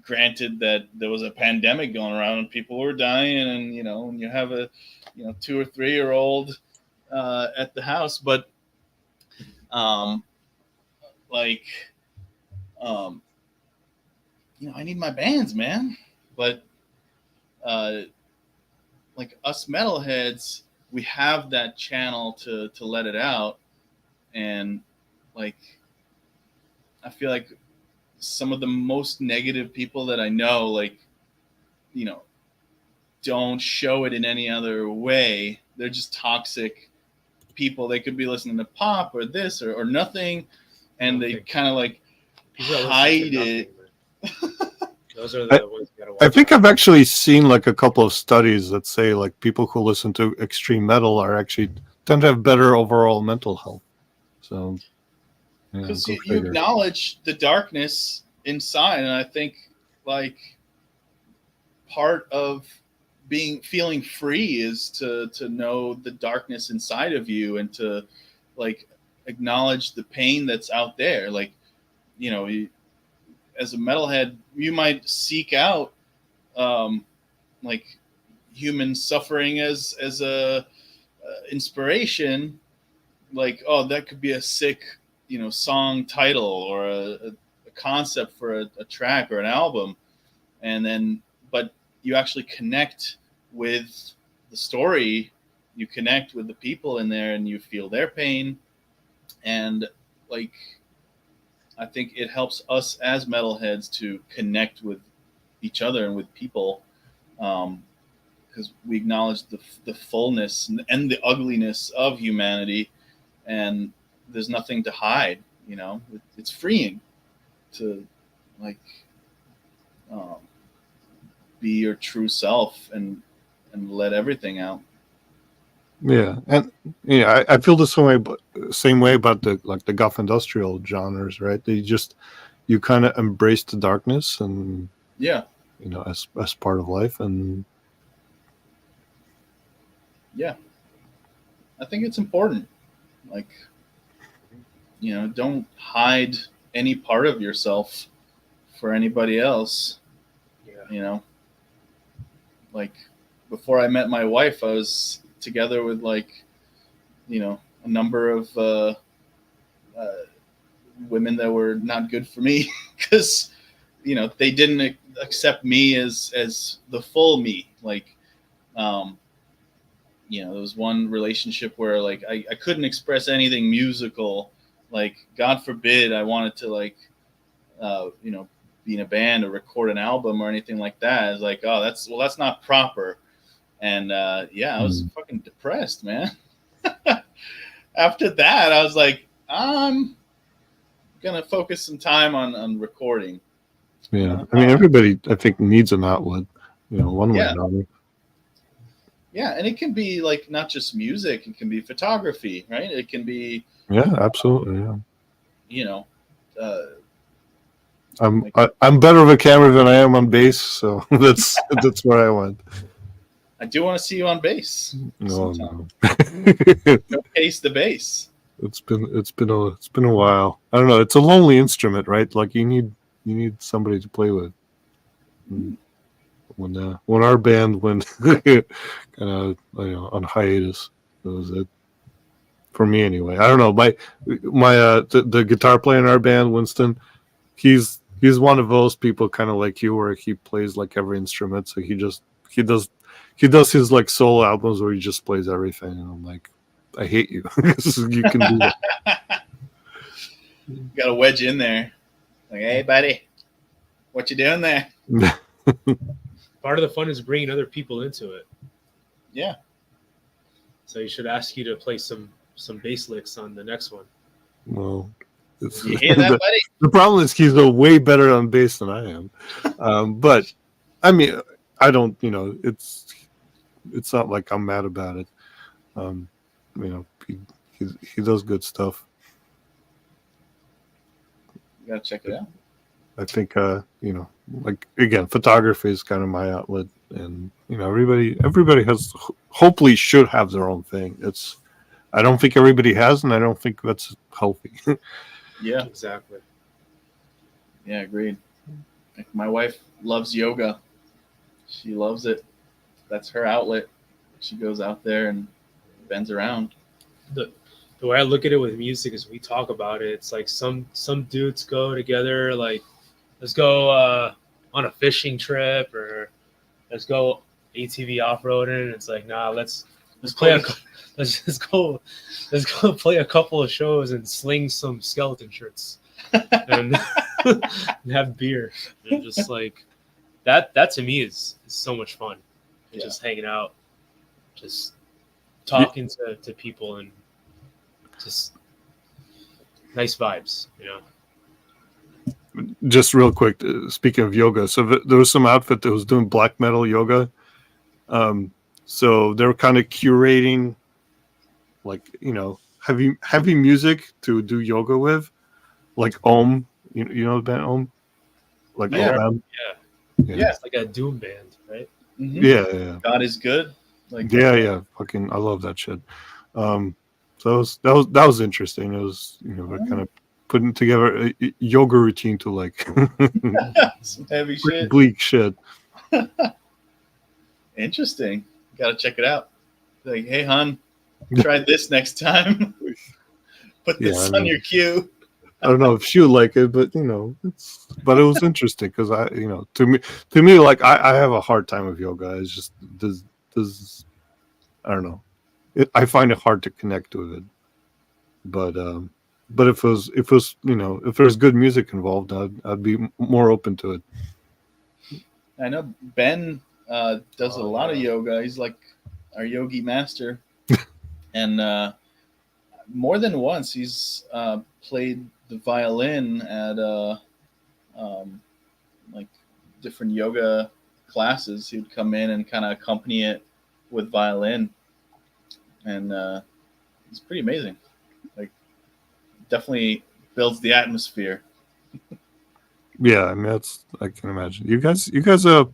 Granted that there was a pandemic going around and people were dying, and when you have a 2 or 3 year old at the house, but I need my bands, man. But like us metalheads, we have that channel to let it out, and like I feel like some of the most negative people that I know, like don't show it in any other way. They're just toxic people. They could be listening to pop or this or nothing, and they kind of like hide it. Those are the ones you gotta watch. I think I've actually seen like a couple of studies that say like people who listen to extreme metal are actually tend to have better overall mental health. So because you acknowledge the darkness inside, and I think like part of feeling free is to know the darkness inside of you, and to like acknowledge the pain that's out there. Like as a metalhead, you might seek out like human suffering as a inspiration, like, oh, that could be a sick song title or a concept for a track or an album, and then but you actually connect with the story, you connect with the people in there and you feel their pain. And like, I think it helps us as metalheads to connect with each other and with people, because we acknowledge the fullness and the ugliness of humanity, and there's nothing to hide. It's freeing to like be your true self and let everything out. Yeah, and I feel the same way about the goth industrial genres, right? You kind of embrace the darkness and Yeah, as part of life, and yeah, I think it's important. Like, don't hide any part of yourself for anybody else. Yeah. Like, before I met my wife, I was together with like, a number of women that were not good for me because, they didn't accept me as the full me. Like, there was one relationship where like I couldn't express anything musical. Like, God forbid I wanted to like, be in a band or record an album or anything like that. It's like, oh, that's not proper. And I was fucking depressed, man. After that, I was like, I'm gonna focus some time on recording. yeah. I mean, everybody I think needs an outlet, one way or another. Yeah, and it can be like not just music; it can be photography, right? It can be Absolutely, yeah. I'm better of a camera than I am on bass, so that's where I went. I do want to see you on bass. No. Showcase the bass. It's been a while. I don't know. It's a lonely instrument, right? Like you need somebody to play with. When our band went kind of on hiatus, that was it for me anyway. I don't know. My the guitar player in our band, Winston, he's one of those people kind of like you, where he plays like every instrument. So he does his like solo albums where he just plays everything, and I'm like, I hate you. You can do that. You got a wedge in there, like, hey buddy, what you doing there? Part of the fun is bringing other people into it. Yeah. So he should ask you to play some bass licks on the next one. Well, you hear that, buddy? The problem is he's way better on bass than I am. But I mean, I don't. It's not like I'm mad about it. He does good stuff. You gotta check it out. I think like again, photography is kind of my outlet, and everybody has, hopefully should have their own thing. I don't think everybody has, and I don't think that's healthy. Yeah, exactly. Yeah, agreed. Like, my wife loves yoga. She loves it. That's her outlet. She goes out there and bends around. The way I look at it with music is we talk about it. It's like some dudes go together, like, let's go on a fishing trip, or let's go ATV off-roading. It's like, nah, let's go play a couple of shows and sling some skeleton shirts and, and have beer. And just like that to me is so much fun. Yeah. Just hanging out, just talking to people, and just nice vibes, Just real quick, speaking of yoga, so there was some outfit that was doing black metal yoga. So they're kind of curating, like, heavy music to do yoga with, like Om. You know the band Om? Like OM? Yeah. It's like a doom band, right? Mm-hmm. Yeah. God is good. Like, yeah. Fucking, I love that shit. So that was interesting. It was, kind of putting together a yoga routine to like some heavy shit, bleak shit. Interesting. Got to check it out. Like, hey, hon, try this next time. Put this on your queue. I don't know if she would like it, but but it was interesting because to me, like I have a hard time with yoga. It's just is, I don't know. I find it hard to connect with it. But if it was if there's good music involved, I'd be more open to it. I know Ben does a Oh, lot of yeah. yoga. He's like our yogi master, and more than once he's played the violin at like different yoga classes. He would come in and kind of accompany it with violin, and it's pretty amazing. Like, definitely builds the atmosphere. Yeah, I mean I can imagine. You guys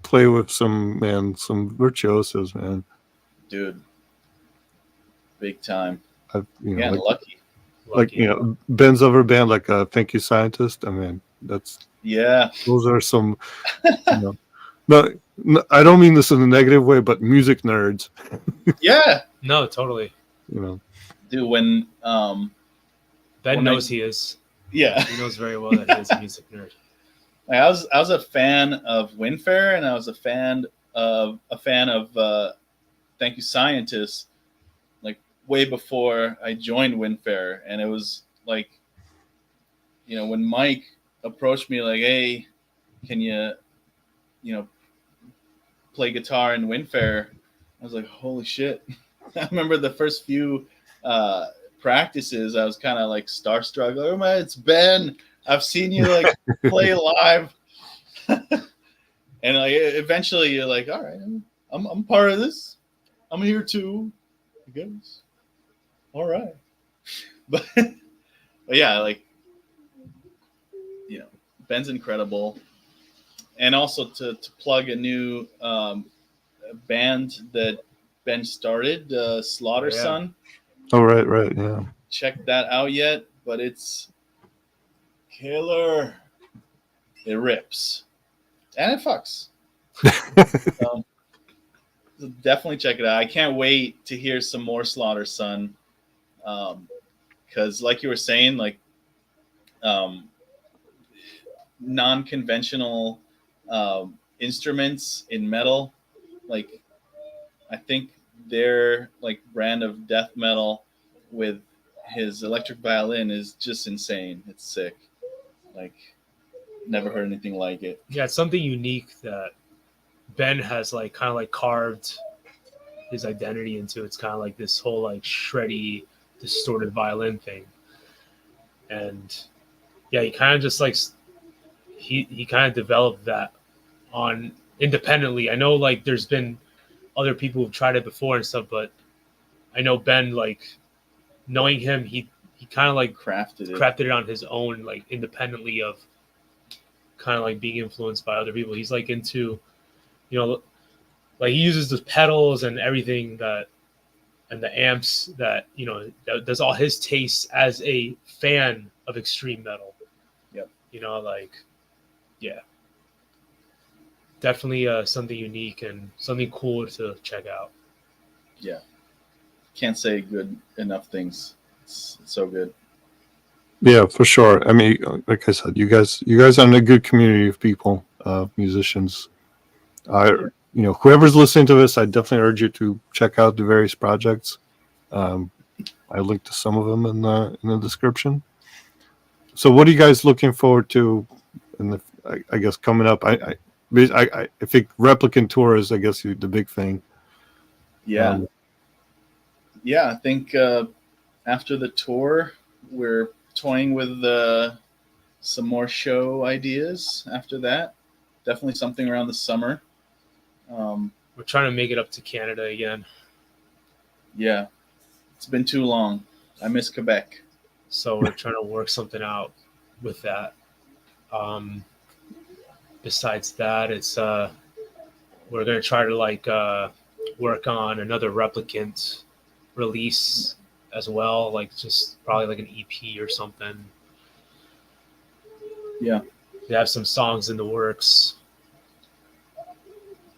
play with some virtuosos, man. Dude, big time. I've Yeah, lucky. Ben's other band, like Thank You Scientist. I mean, those are some no, I don't mean this in a negative way, but music nerds. Yeah. No, totally. Dude, when Ben when knows he is. Yeah. He knows very well that he is a music nerd. Like, I was a fan of Windfaerer, and I was a fan of Thank You Scientist, like way before I joined Windfaerer. And it was like, when Mike approached me like, hey, can you play guitar in Windfaerer? I was like, holy shit. I remember the first few practices, I was kind of like starstruck. Oh man, it's Ben. I've seen you like play live. And like eventually you're like, all right, I'm part of this. I'm here too, I guess. All right. But yeah, like, Ben's incredible. And also to plug a new band that Ben started, Slaughter Son. Oh, right, yeah. Check that out yet, but it's killer. It rips. And it fucks. So definitely check it out. I can't wait to hear some more Slaughter Son. Because like you were saying, like non-conventional instruments in metal, like I think their like brand of death metal with his electric violin is just insane. It's sick. Like, never heard anything like it. Yeah, it's something unique that Ben has like kind of like carved his identity into. It's kind of like this whole like shreddy, distorted violin thing. And yeah, he kind of just like he kind of developed that on independently. I know like there's been other people who've tried it before and stuff, but I know Ben, like, knowing him, he kind of like crafted it on his own, like independently of kind of like being influenced by other people. He's like into, like he uses the pedals and everything and the amps that that's all his tastes as a fan of extreme metal. Yep. Yeah, definitely something unique and something cool to check out. Yeah, can't say good enough things. It's so good. Yeah, for sure. I mean, like I said, you guys are in a good community of people, musicians. Whoever's listening to this, I definitely urge you to check out the various projects. I linked to some of them in the description. So, what are you guys looking forward to? I guess coming up, I think Replicant Tour is, I guess, the big thing. Yeah. I think after the tour, we're toying with some more show ideas after that. Definitely something around the summer. We're trying to make it up to Canada again. Yeah. It's been too long. I miss Quebec. So we're trying to work something out with that. Besides that, it's we're going to try to like work on another Replicant release as well, like just probably like an EP or something. Yeah, we have some songs in the works,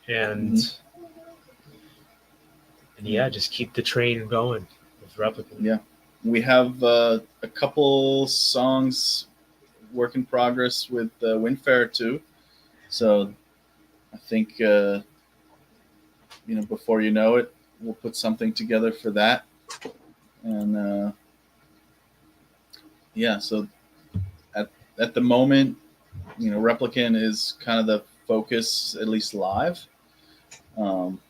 and yeah, just keep the train going with Replicant. Yeah, we have a couple songs work in progress with Windfaerer too, so I think before you know it, we'll put something together for that. And yeah, so at the moment, Replicant is kind of the focus, at least live. Um,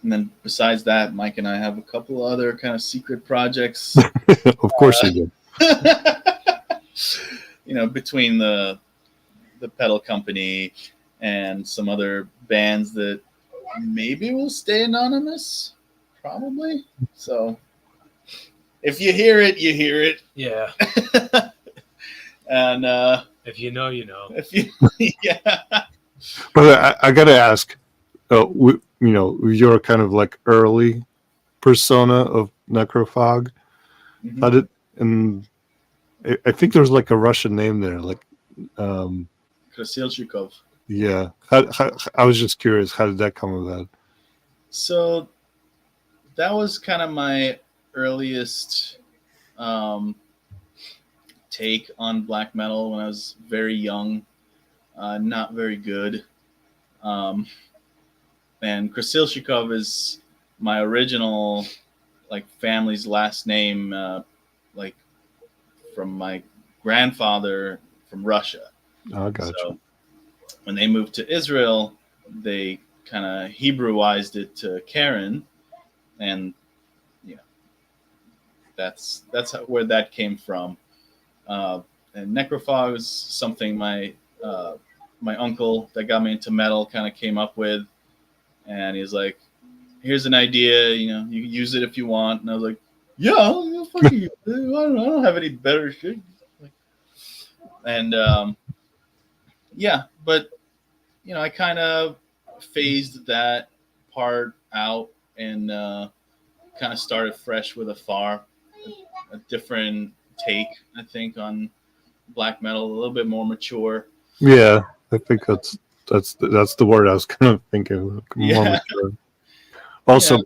and then besides that, Mike and I have a couple other kind of secret projects. Of course you do. Between the pedal company and some other bands that maybe will stay anonymous, probably. So if you hear it, you hear it. Yeah. And If you know, you know. if you, yeah. But I gotta ask, you're kind of like early persona of Necrophog. Mhm. How did, and I think there's like a Russian name there, like, Krasilchikov. yeah. I was just curious, how did that come about? So that was kind of my earliest take on black metal when I was very young, not very good. And Krasilchikov is my original, like, family's last name, like, from my grandfather from Russia. Oh, gotcha. So when they moved to Israel, they kind of Hebrewized it to Keren, and that's where that came from. And Necrophog was something my uncle that got me into metal kind of came up with, and he's like, "Here's an idea, you can use it if you want." And I was like, "Yeah, I'll fucking use it. I don't have any better shit." And yeah, but I kind of phased that part out and kind of started fresh with Afar, a different take, I think, on black metal, a little bit more mature. Yeah, I think that's the word I was kind of thinking. More Yeah. mature. Also,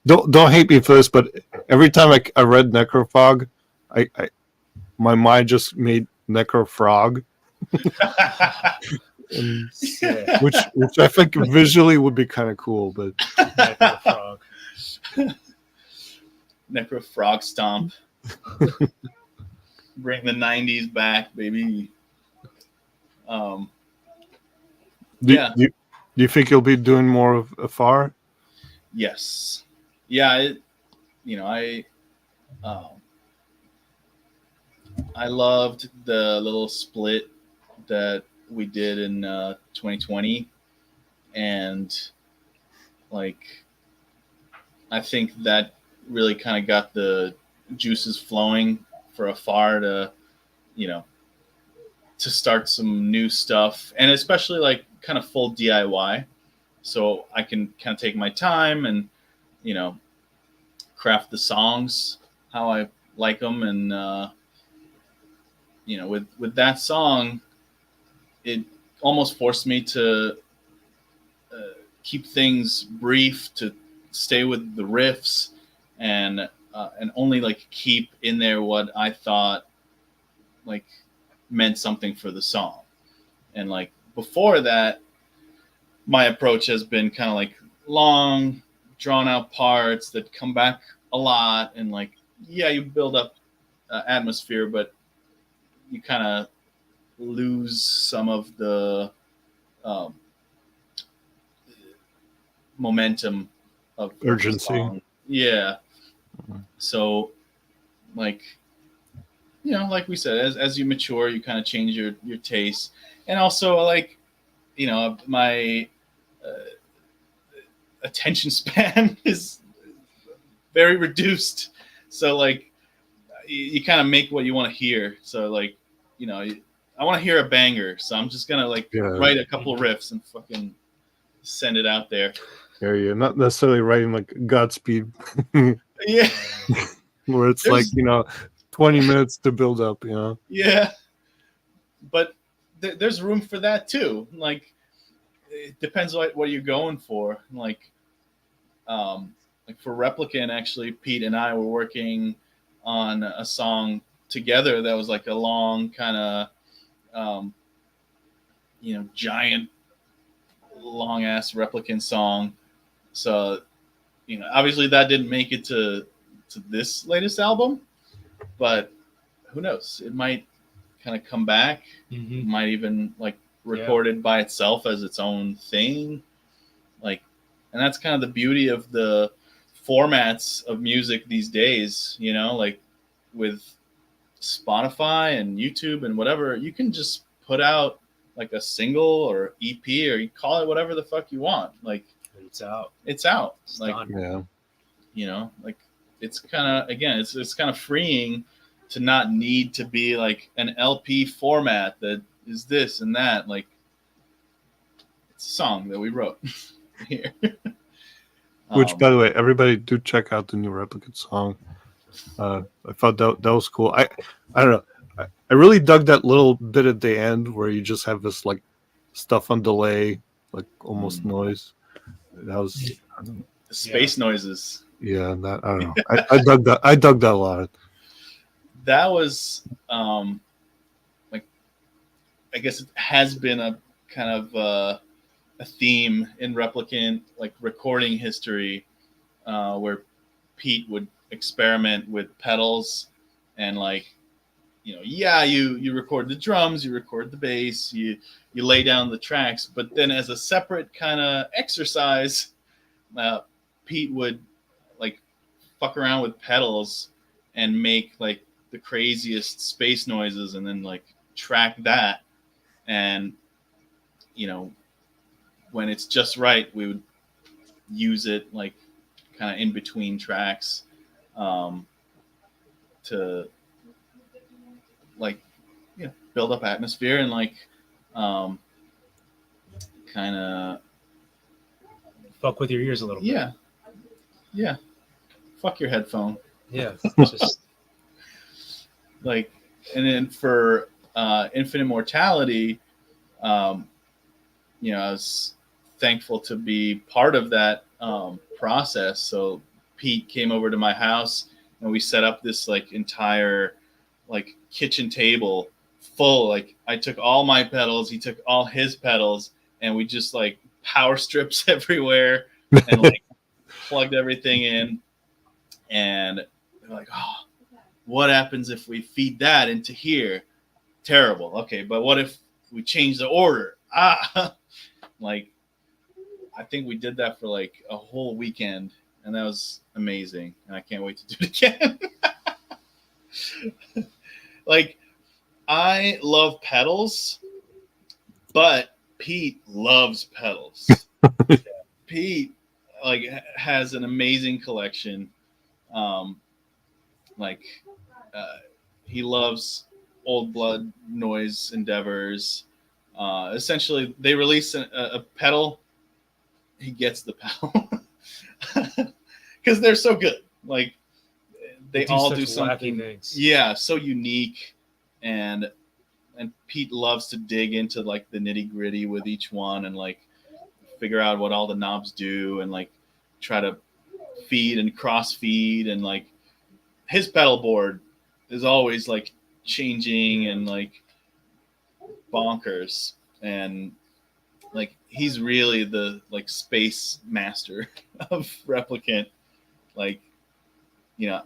don't hate me for this, but every time I read Necrophog, I my mind just made Necrofrog, and, which I think visually would be kind of cool, but Necrofrog. Necrofrog stomp. Bring the 90s back, baby. Yeah. Do you think you'll be doing more of Afar? Yes. Yeah. I loved the little split that we did in 2020, and like I think that really kind of got the juices flowing for Afar to to start some new stuff, and especially like kind of full DIY, so I can kind of take my time and craft the songs how I like them. And with that song, it almost forced me to keep things brief, to stay with the riffs, and only like keep in there what I thought like meant something for the song. And like before that, my approach has been kind of like long, drawn out parts that come back a lot, and like you build up atmosphere, but you kind of lose some of the momentum of Urgency. The song. Yeah. So like like we said, as you mature, you kind of change your taste. And also like my attention span is very reduced, so like you kind of make what you want to hear. So like I want to hear a banger, so I'm just gonna like write a couple riffs and fucking send it out there. Yeah, you're not necessarily writing like Godspeed. Yeah. Where it's like 20 minutes to build up, Yeah, but there's room for that too. Like it depends what you're going for. Like for Replicant, actually, Pete and I were working on a song together that was like a long kind of giant long ass Replicant song, So, obviously that didn't make it to this latest album, but who knows? It might kind of come back. It might even like recorded by itself as its own thing. Like, and that's kind of the beauty of the formats of music these days, like with Spotify and YouTube and whatever, you can just put out like a single or EP, or you call it whatever the fuck you want. Like, it's out. It's out. It's like, done. Like it's kind of, again, it's kind of freeing to not need to be like an LP format that is this and that. Like, it's a song that we wrote here. Which, by the way, everybody do check out the new Replicant song. I thought that was cool. I don't know. I really dug that little bit at the end where you just have this like stuff on delay, like almost noise. That was space noises. Yeah, that I don't know. I dug that. I dug that a lot. That was like, I guess it has been a kind of a theme in Replicant, like recording history, where Pete would experiment with pedals and like, you record the drums, you record the bass, you lay down the tracks, but then as a separate kind of exercise, Pete would like fuck around with pedals and make like the craziest space noises and then like track that. And, when it's just right, we would use it like kind of in between tracks, to like, build up atmosphere and like, kind of fuck with your ears a little bit. Yeah. Fuck your headphone. Yeah. Just like, and then for Infinite Mortality, I was thankful to be part of that process. So Pete came over to my house and we set up this like entire like kitchen table full. Like, I took all my pedals, he took all his pedals, and we just like power strips everywhere and like plugged everything in. And they're like, oh, what happens if we feed that into here? Terrible. Okay, but what if we change the order? Like, I think we did that for like a whole weekend, and that was amazing. And I can't wait to do it again. Like, I love pedals, but Pete loves pedals. Pete like has an amazing collection. He loves Old Blood Noise Endeavors. Essentially, they release a pedal. He gets the pedal because they're so good. Like, they all do something, things. Yeah, so unique, and Pete loves to dig into like the nitty gritty with each one and like figure out what all the knobs do and like try to feed and cross feed, and like his pedal board is always like changing and like bonkers, and like he's really the like space master of Replicant. Like,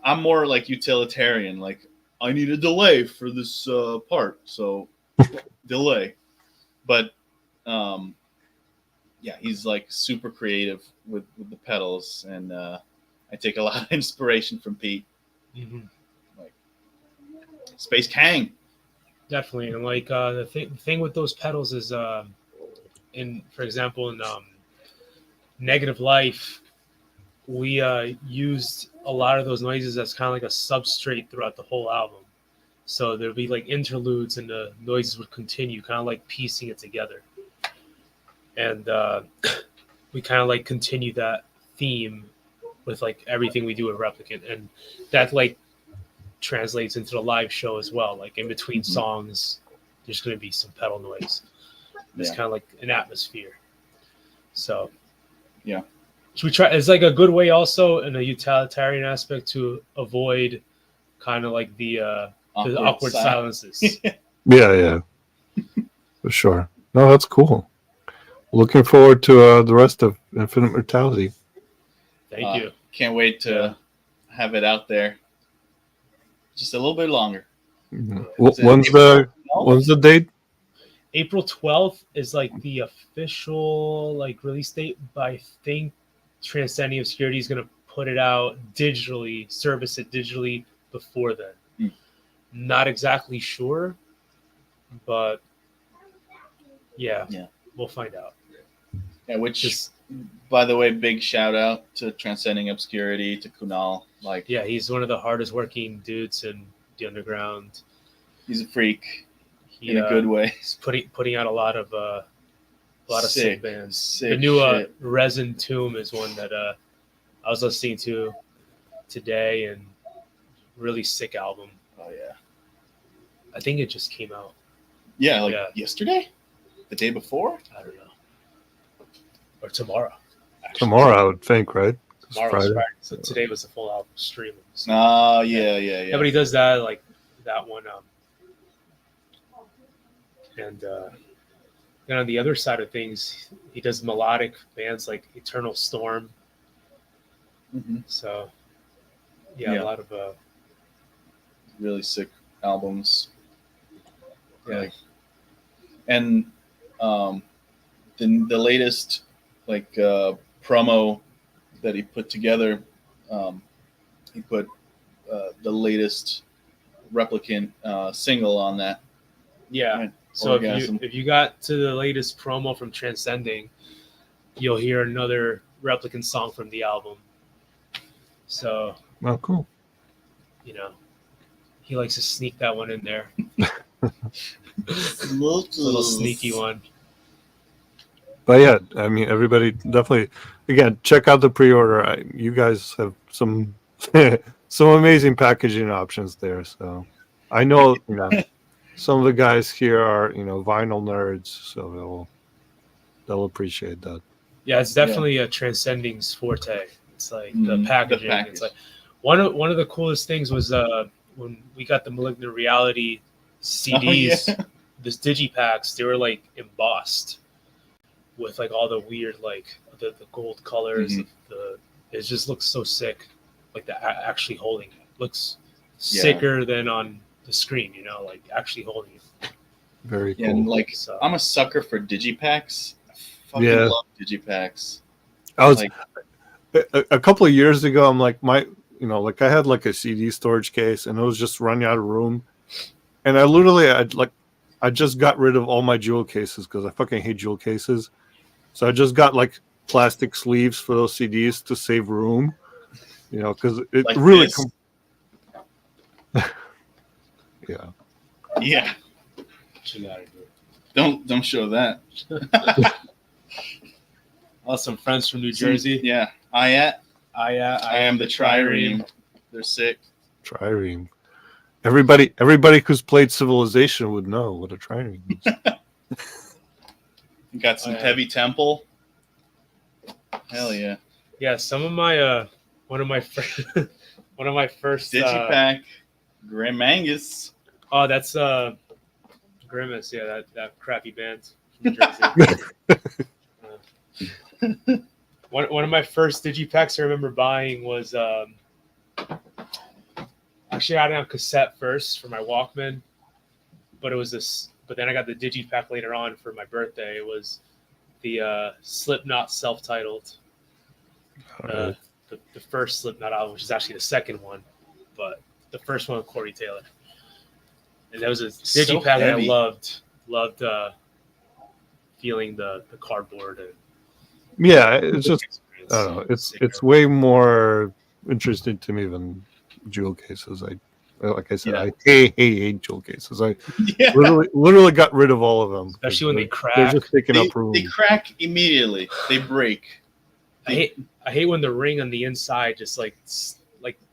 I'm more like utilitarian. Like, I need a delay for this part, so delay. But he's like super creative with the pedals, and I take a lot of inspiration from Pete. Mm-hmm. Like, Space Kang. Definitely, and like the thing with those pedals is, for example, in Negative Life, we used a lot of those noises as kind of like a substrate throughout the whole album. So there'd be like interludes, and the noises would continue, kind of like piecing it together. And we kind of like continue that theme with like everything we do with Replicant, and that like translates into the live show as well. Like, in between songs, there's going to be some pedal noise. It's kind of like an atmosphere. So yeah, so we try. It's like a good way also in a utilitarian aspect to avoid kind of like the awkward silences. Yeah, for sure. No, that's cool. Looking forward to the rest of Infinite Mortality. Thank you. Can't wait to have it out there. Just a little bit longer. When's the date? April 12th is like the official like release date, but I think Transcending Obscurity is gonna put it out digitally, service it digitally before then. Not exactly sure, but yeah, we'll find out. Yeah, by the way, big shout out to Transcending Obscurity, to Kunal. Like, yeah, he's one of the hardest working dudes in the underground. He's a freak in a good way. He's putting out a lot of sick bands. Sick the new shit. Resin Tomb is one that I was listening to today, and really sick album. Oh yeah, I think it just came out. Yeah, yesterday, the day before. I don't know, or tomorrow. Actually. Tomorrow, I would think, right? Tomorrow's Friday. So today was the full album streaming. So. Oh yeah. Yeah, but he does that like that one. And on the other side of things, he does melodic bands like Eternal Storm. Mm-hmm. So, a lot of really sick albums. Yeah, and the latest promo that he put together, he put the latest Replicant single on that. Yeah. Right. So if you got to the latest promo from Transcending, you'll hear another Replicant song from the album. So, cool. He likes to sneak that one in there. Little sneaky one. But yeah, I mean, everybody definitely, again, check out the pre-order. You guys have some amazing packaging options there. So I know, some of the guys here are, vinyl nerds, so they'll appreciate that. Yeah, it's definitely a Transcending's forte. It's like the packaging. It's like one of the coolest things was when we got the Malignant Reality CDs, this digipacks, they were like embossed with like all the weird like the gold colors. It just looks so sick. Like actually holding it looks sicker than on the screen, like actually holding it. Very cool. And I'm a sucker for digipacks. I fucking love digipacks. I was a couple of years ago. I'm like I had like a CD storage case, and it was just running out of room, and I just got rid of all my jewel cases because I fucking hate jewel cases. So I just got like plastic sleeves for those CDs to save room, because it like really. Yeah. What you gotta do? Don't show that. Some friends from New Jersey. Yeah. I am the Trireme. They're sick. Trireme. Everybody who's played Civilization would know what a trireme is. Got some heavy temple. Hell yeah. Yeah, some of my one of my first digipack Grim Angus. Oh, that's Grimace. Yeah, that crappy band from Jersey. One of my first digipacks I remember buying was actually I had it on cassette first for my Walkman, but it was this. But then I got the digipack later on for my birthday. It was the Slipknot self-titled, the first Slipknot album, which is actually the second one, but the first one with Corey Taylor. And that was a digipack that I loved feeling the cardboard. And it's just I don't know. It's way more interesting to me than jewel cases. Like I said, I hate jewel cases. I literally got rid of all of them, especially when they crack. They're just taking up room. They crack immediately. They break. I hate when the ring on the inside just like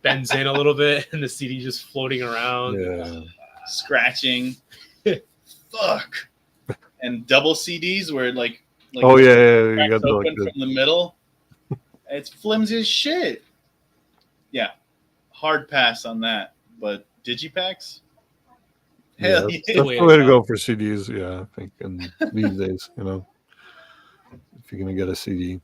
bends in a little bit and the CD just floating around. Scratching. Fuck. And double CDs where like you got open from the middle. It's flimsy as shit. Yeah. Hard pass on that. But digipacks? Hell yeah. That's the way to go for CDs, I think, in these days, if you're gonna get a CD.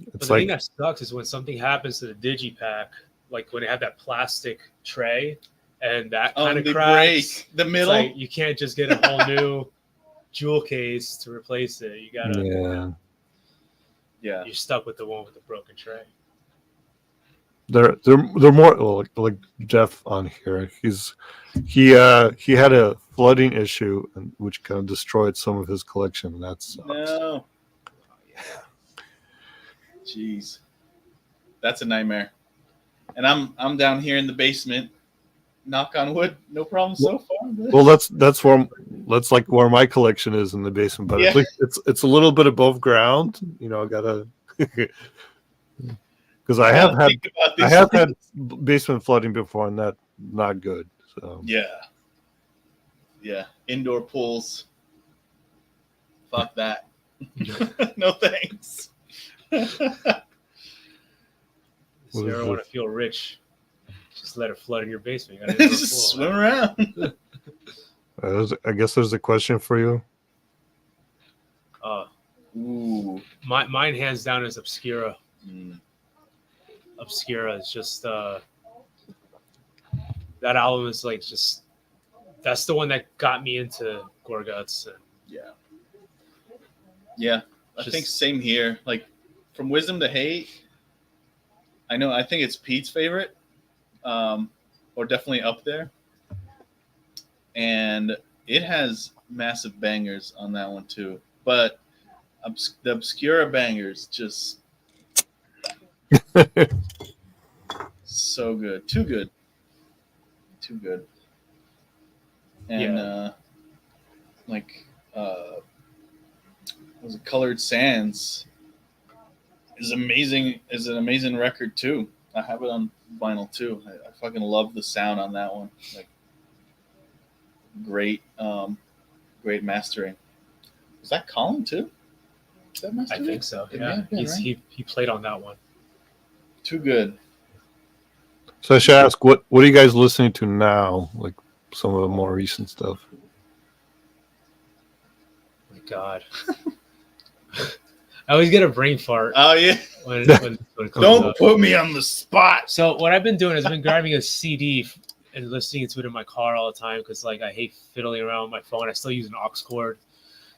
But It's the like thing that sucks is when something happens to the digipack, like when they have that plastic tray and that kind of they cracks. break the It's middle. like you can't just get a whole new jewel case to replace it. You gotta, Yeah. you're stuck with the one with the broken tray. they're more like Jeff on here. He had a flooding issue, which kind of destroyed some of his collection, and that sucks. No. Jeez, that's a nightmare. And I'm down here in the basement. Knock on wood, no problem so far. Well, that's like where my collection is, in the basement, but at least it's a little bit above ground. You know, I gotta because I have had basement flooding before, and that not good. So yeah, indoor pools. Fuck that. No thanks. So you ever want to feel rich, just let it flood in your basement. You gotta just swim around. I guess there's a question for you. Ooh. Mine hands down is Obscura. Mm. Obscura is just that album is like just that's the one that got me into Gorguts. And yeah. I think same here. Like from Wisdom to Hate, I think it's Pete's favorite, or definitely up there. And it has massive bangers on that one too. But the Obscura bangers just so good, too good. And was it Colored Sands is amazing. Is an amazing record too. I have it on vinyl too. I fucking love the sound on that one. Like great mastering. Was that Colin too? Is that mastering? I think so. Yeah, he played on that one. Too good. So I should ask, what are you guys listening to now? Like some of the more recent stuff. Oh my God. I always get a brain fart. Oh yeah. When it comes Don't up. put me on the spot. So what I've been doing is I've been grabbing a CD and listening to it in my car all the time because like I hate fiddling around with my phone. I still use an aux cord,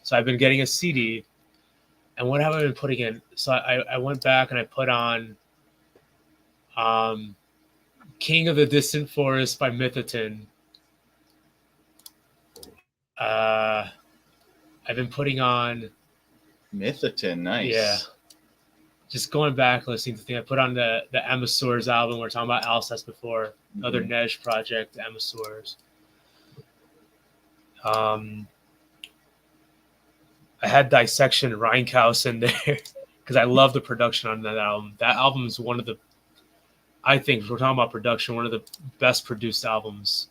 so I've been getting a CD. And what have I been putting in? So I went back and I put on King of the Distant Forest by Mythoton. I've been putting on Mythoton, nice. Yeah. Just going back, listening to things. I put on the Emissors album. We were talking about Alcest before. Another Nej project, the Emissors. I had Dissection Rheinkaus in there because I love the production on that album. That album is one of the, I think, if we're talking about production, one of the best produced albums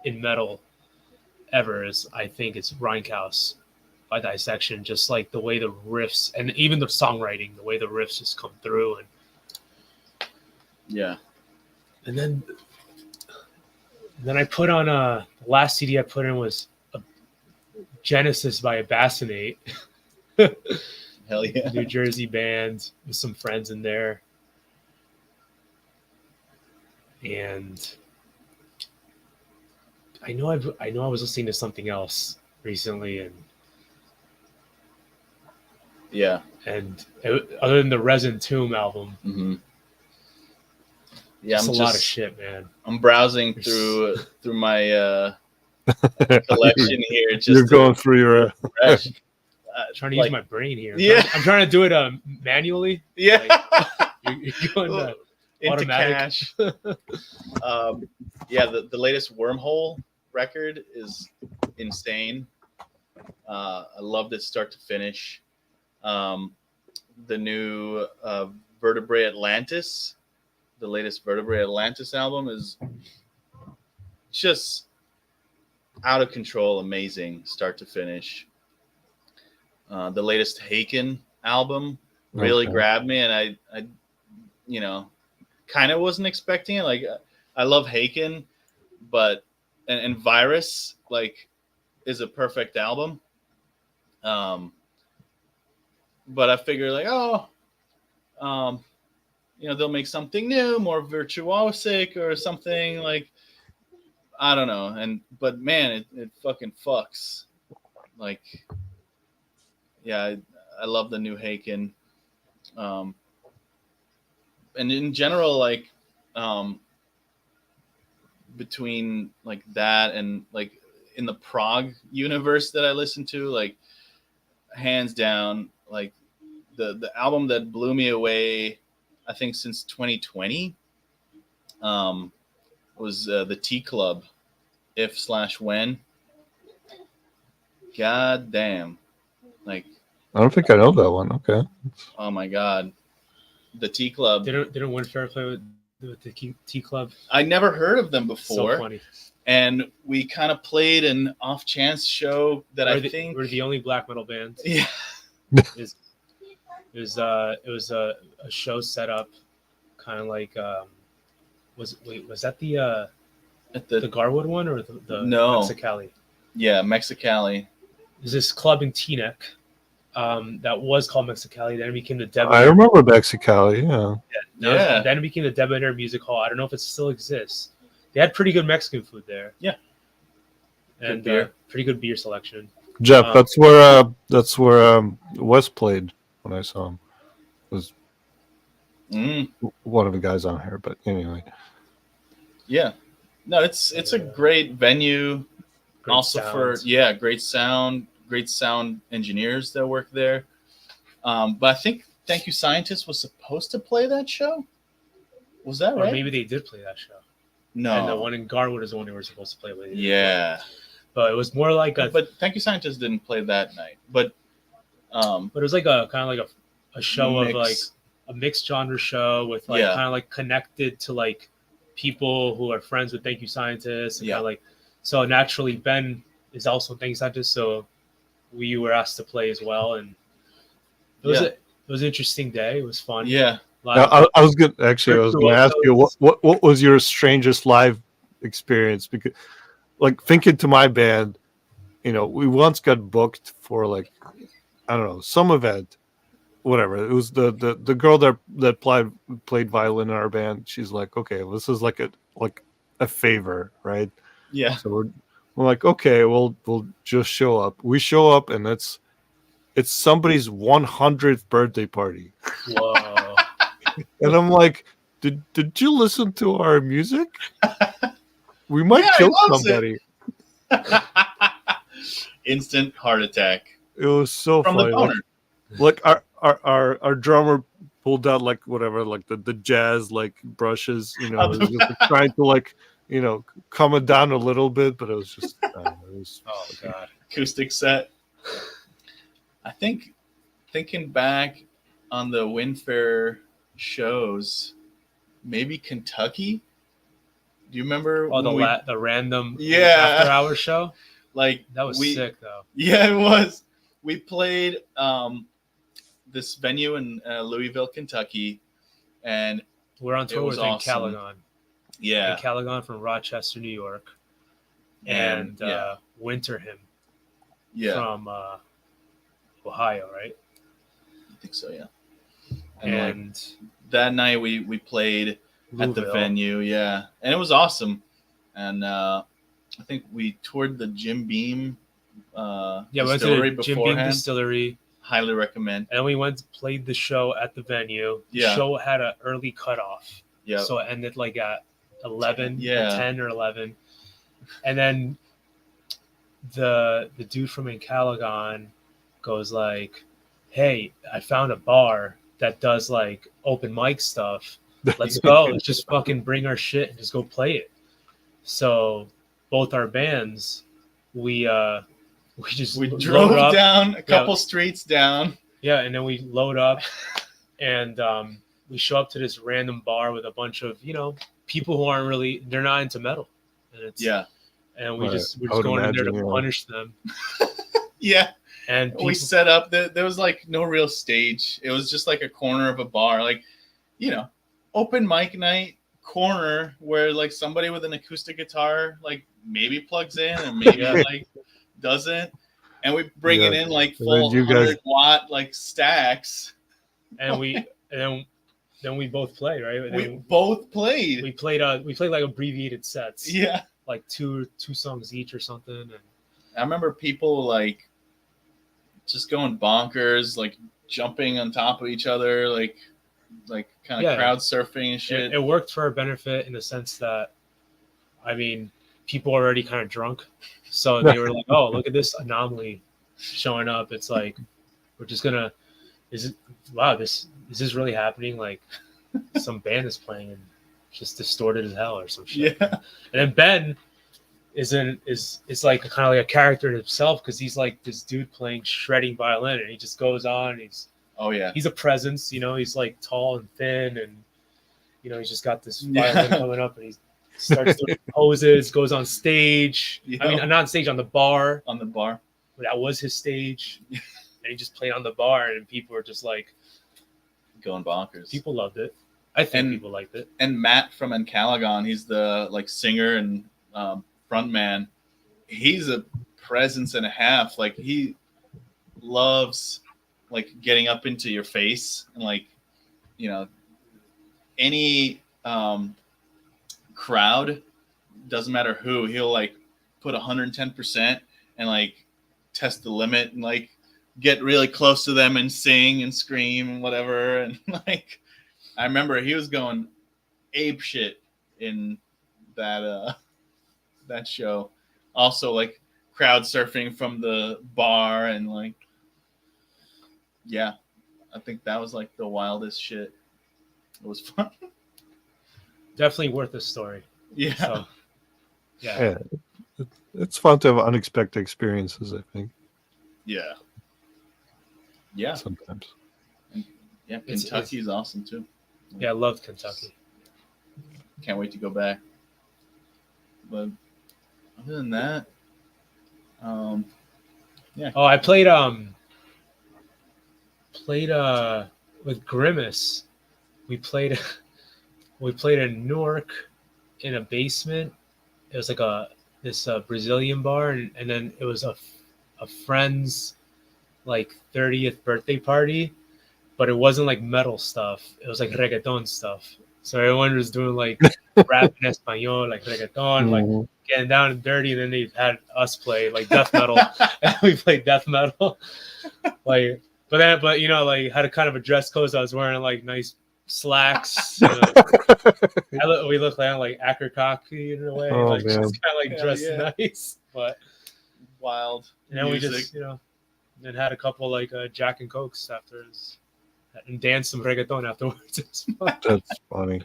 in metal ever is, I think it's Rheinkaus by Dissection. Just like the way the riffs and even the songwriting, the way the riffs just come through. And then I put on the last CD I put in was Genesis by Abassinate. Hell yeah. New Jersey band with some friends in there. And I know I was listening to something else recently, and other than the Resin Tomb album, I'm a lot of shit, man. I'm browsing through my collection here. Just You're going through your trying to use my brain here. Yeah. I'm trying to do it manually. Yeah. Like, you're going into automatic. cash. The latest Wormhole record is insane. I loved it start to finish. The new Vertebrae Atlantis, the latest Vertebrae Atlantis album is just out of control, amazing start to finish. The latest Haken album really grabbed me, and I kind of wasn't expecting it. Like, I love Haken, but and Virus is a perfect album. But I figured they'll make something new, more virtuosic or something like, I don't know. But man, it fucking fucks. Like, yeah, I love the new Haken. And in general, like, between like that and like in the prog universe that I listen to, like, hands down, like the album that blew me away, I think since 2020, was the T Club, If/When. God damn, like, I don't think I know that one. Okay. oh my god, the T Club. Didn't Windfaerer play with the T Club? I never heard of them before. So funny. And we kind of played an off chance show that I think we're the only black metal band. Yeah. It was a show set up kind of like was that the Garwood one or the No. Mexicali? Yeah, Mexicali. There's this club in Teaneck that was called Mexicali. Then it became the I Debonair. remember Mexicali. Yeah. Yeah. Then it became the Debonair Music Hall. I don't know if it still exists. They had pretty good Mexican food there. Yeah. And beer. pretty good beer selection. Jeff, that's where Wes played when I saw him. Was one of the guys on here, but anyway. Yeah. No, it's a great venue. Great also sound. Great sound engineers that work there. But I think Thank You Scientist was supposed to play that show. Was that right? Or maybe they did play that show. No. And the one in Garwood is the one they were supposed to play with. Yeah. But it was more like But Thank You Scientist didn't play that night. But it was like a kind of like a show mix. of like a mixed genre show with like kind of like connected to like people who are friends with Thank You Scientists. And kind of like, so naturally Ben is also Thank You Scientist, so we were asked to play as well, and it was an interesting day. It was fun. Yeah. I was gonna ask you what was your strangest live experience, because like thinking to my band, we once got booked for like, I don't know, some event, whatever. It was the girl that played violin in our band. She's like, okay, well, this is like a favor, right? Yeah. So we're like, okay, we'll just show up. We show up and it's somebody's 100th birthday party. Whoa. And I'm like, did you listen to our music? We might kill somebody. Instant heart attack. It was so from funny. The boner. Like our drummer pulled out like whatever, like the jazz like brushes, he was just like, trying to like, calm it down a little bit, but it was just oh god, acoustic set. I think thinking back on the Windfaerer shows, maybe Kentucky. Do you remember? Oh, the random after hour show. Like that was sick though. Yeah, it was. We played this venue in Louisville, Kentucky, and we're on tour with awesome. Callaghan. Yeah, and Callaghan from Rochester, New York, and Winterhim. Yeah, from Ohio, right? I think so. Yeah, and that night we played Louisville. At the venue, and it was awesome. And I think we toured the Jim Beam. We went to the Jim Beam Distillery. Highly recommend. And we played the show at the venue. The show had an early cutoff. Yeah. So it ended like at 11, 10 or 11. And then the dude from Callaghan goes like, hey, I found a bar that does like open mic stuff. Let's go. Let's just fucking bring our shit and just go play it. So both our bands, we drove down a couple streets down. Yeah, and then we load up and we show up to this random bar with a bunch of, people who aren't really, they're not into metal. And it's and we're just going in there to punish them. Yeah. And we set up there was like no real stage. It was just like a corner of a bar, like, open mic night corner where like somebody with an acoustic guitar like maybe plugs in and maybe like doesn't, and we bring it in like full 100-watt like stacks, and we and then we both played, right? And We then both played. we played like abbreviated sets, Yeah. like two songs each or something. And I remember people like just going bonkers, like jumping on top of each other, like kind of crowd surfing and shit. It worked for our benefit in the sense that, I mean, people were already kind of drunk, so they were like, "Oh, look at this anomaly showing up." It's like we're just gonna, is this really happening? Like some band is playing and just distorted as hell or some shit. Yeah. And then Ben is like kind of like a character in himself because he's like this dude playing shredding violin, and he just goes on. He's a presence, He's like tall and thin, and he's just got this violin coming up, and he starts doing poses, goes on stage. Yeah. I mean, not on stage, on the bar. On the bar. That was his stage, and he just played on the bar, and people were just like going bonkers. People loved it. I think people liked it. And Matt from Encalagon, he's the like singer and frontman. He's a presence and a half. Like he loves like getting up into your face and like any crowd, doesn't matter who, he'll like put 110% and like test the limit and like get really close to them and sing and scream and whatever. And like I remember he was going ape shit in that show. Also like crowd surfing from the bar and like, yeah, I think that was like the wildest shit. It was fun. Definitely worth a story. Yeah. So, yeah. It's fun to have unexpected experiences, I think. Yeah. Yeah. Sometimes. Yeah, Kentucky's awesome too. Yeah, I loved Kentucky. Can't wait to go back. But other than that, yeah. Oh, I played with Grimace. We played in Newark in a basement. It was like this Brazilian bar, and then it was a friend's like 30th birthday party, but it wasn't like metal stuff. It was like reggaeton stuff. So everyone was doing like rap in Espanol, like reggaeton, like getting down and dirty. And then they had us play like death metal, and we played death metal. Like, but like had a kind of a dress code. So I was wearing like nice slacks. We look like Akerkaki in a way, like just kind of like dressed nice, but wild. And then music. We just then had a couple like Jack and Cokes afterwards, and danced some reggaeton afterwards. That's funny.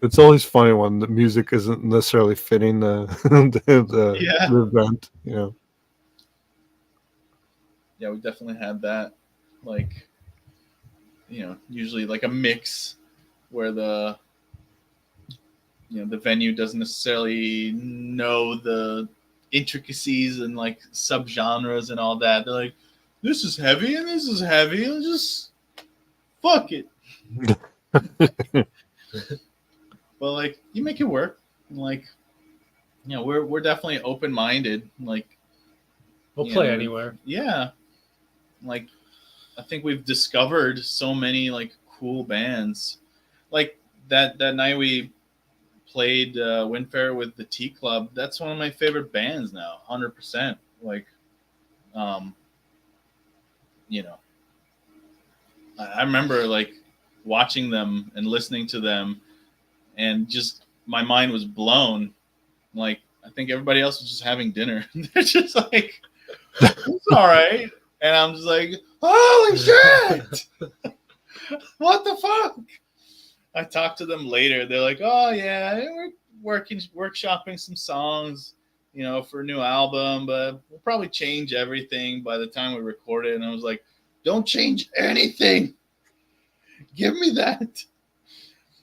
It's always funny when the music isn't necessarily fitting the event. Yeah, we definitely had that. Like, usually like a mix where the venue doesn't necessarily know the intricacies and like subgenres and all that. They're like, this is heavy and this is heavy, and just fuck it. But like, you make it work. And like, we're definitely open-minded. Like, we'll play anywhere. Yeah. Like, I think we've discovered so many like cool bands. Like that night we played Windfaerer with the T Club. That's one of my favorite bands now, 100%. Like, I remember like watching them and listening to them, and just my mind was blown. Like, I think everybody else was just having dinner. They're just like, it's all right. And I'm just like, holy shit! What the fuck? I talked to them later. They're like, oh yeah, we're workshopping some songs, for a new album, but we'll probably change everything by the time we record it. And I was like, don't change anything. Give me that.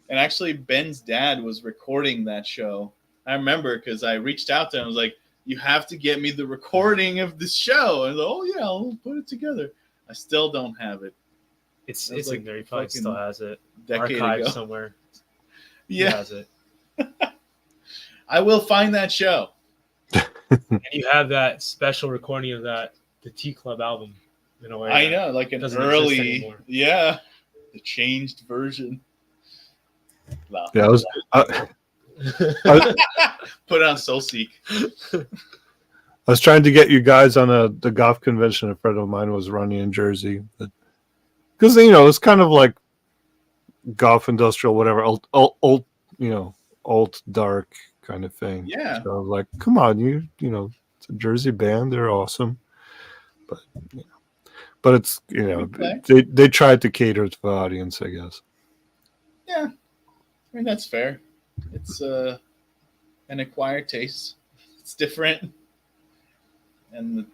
And actually, Ben's dad was recording that show. I remember because I reached out to him. I was like, you have to get me the recording of the show. And oh yeah, I'll put it together. I still don't have it. It's like in there. He probably still has it archived somewhere. Yeah, he has it. I will find that show. And you have that special recording of the T Club album. in a way. I that know, like an doesn't exist early, anymore. yeah, the changed version. Wow. Yeah, I Put it on SoulSeek. was trying to get you guys on the golf convention a friend of mine was running in Jersey, because it's kind of like golf industrial, whatever, old, alt dark kind of thing. Yeah. So I was like, come on, it's a Jersey band, they're awesome, but but it's Okay. they tried to cater to the audience, I guess. Yeah, I mean that's fair. It's an acquired taste. It's different, and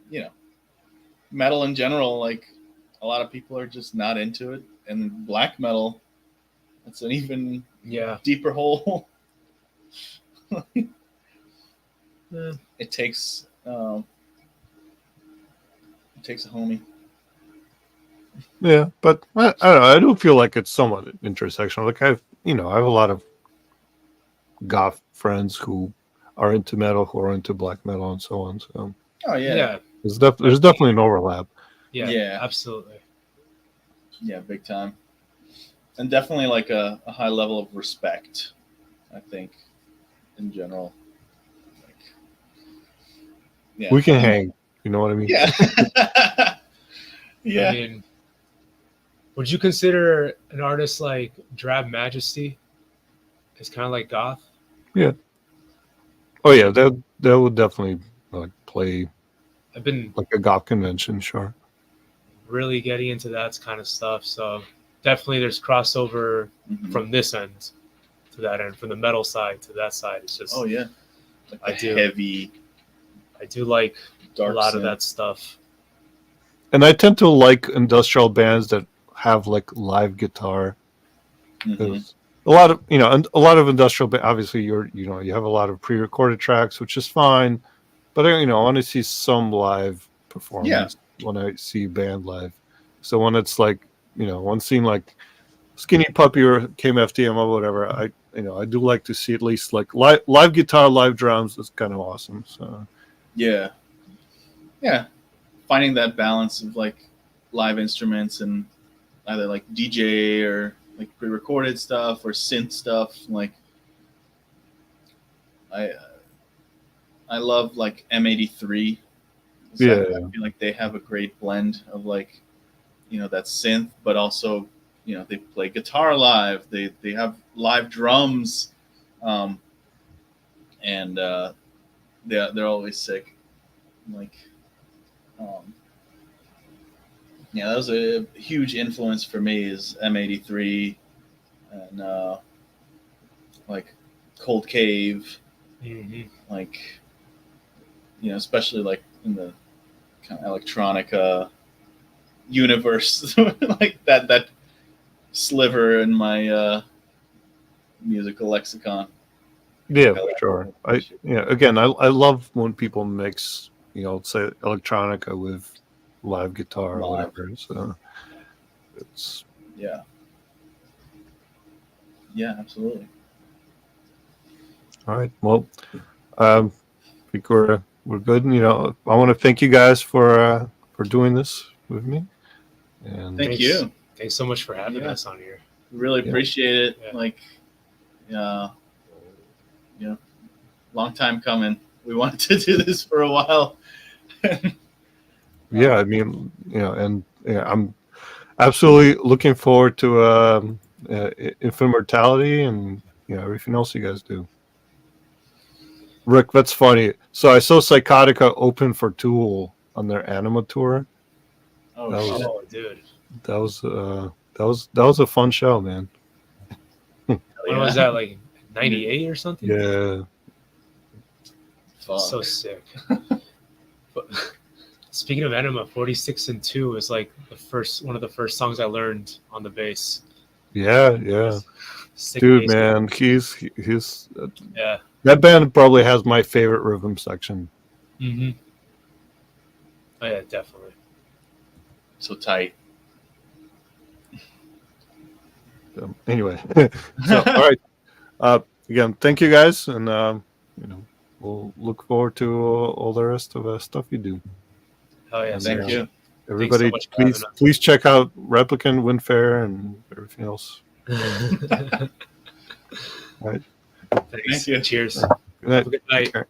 metal in general, like a lot of people are just not into it, and black metal, that's an even Yeah. deeper hole. Yeah. It takes a homie. Yeah, but I don't know. I do feel like it's somewhat intersectional. Like I have a lot of goth friends who are into metal, who are into black metal, and so on. So Oh yeah, Yeah. there's definitely an overlap. Yeah. Yeah. Absolutely. yeah, big time, and definitely like a high level of respect. I think, in general, like, yeah, We can hang. You know what I mean? yeah, I yeah. mean, would you consider an artist like Drab Majesty as kind of like goth? Oh yeah, that would definitely like play I've been like a goth convention, sure. really getting into that kind of stuff, so definitely there's crossover Mhm. from this end to that end, from the metal side to that side. It's just Oh yeah, like I the do. heavy I do like dark a lot of synth. that stuff. And I tend to like industrial bands that have like live guitar. Mhm. Because a lot of and a lot of industrial obviously you have a lot of pre-recorded tracks, which is fine, but I want to see some live performance when I see band live. So when it's like one scene like Skinny Puppy or KMFDM or whatever, I do like to see at least like live guitar, live drums is kind of awesome. So Yeah, yeah. Finding that balance of like live instruments and either like DJ or like pre-recorded stuff or synth stuff. Like I I love like M83. Yeah. I feel like they have a great blend of like that synth, but also they play guitar live. They have live drums, um, and they're always sick. Like that was a huge influence for me is M83 and like Cold Cave, Mm-hmm. like especially like in the kind of electronica universe, like that sliver in my musical lexicon. Yeah, for sure. Again, I love when people mix, say electronica with live guitar or Live. whatever. So it's Yeah, absolutely. all right. Well, I think we're good. I want to thank you guys for doing this with me. And Thank Thanks. you. Thanks so much for having Yeah. us on here. Really Yeah. appreciate it. Yeah. Like, long time coming. We wanted to do this for a while. yeah, I mean, and I'm absolutely looking forward to Infinite Mortality and everything else you guys do. Rick, that's funny. So I saw Psychotica open for Tool on their Anima tour. Oh, That shit. Oh, dude. That was a fun show, man. When was that? Like 98 or something? Yeah. Fuck. So sick. But speaking of Enema, 46 and 2 is like one of the first songs I learned on the bass. Yeah. Sick Dude, bass. man, he's Yeah. that band probably has my favorite rhythm section. Mm-hmm. Oh yeah, definitely. So tight. Anyway, so all right. Again, thank you guys, and we'll look forward to all the rest of the stuff you do. Oh yeah. And, Thank you. Everybody, much for having please check out Replicant, Windfaerer, and everything else. us. All right. Thanks. Thank you. Cheers. Good night. Have a good night. Take care.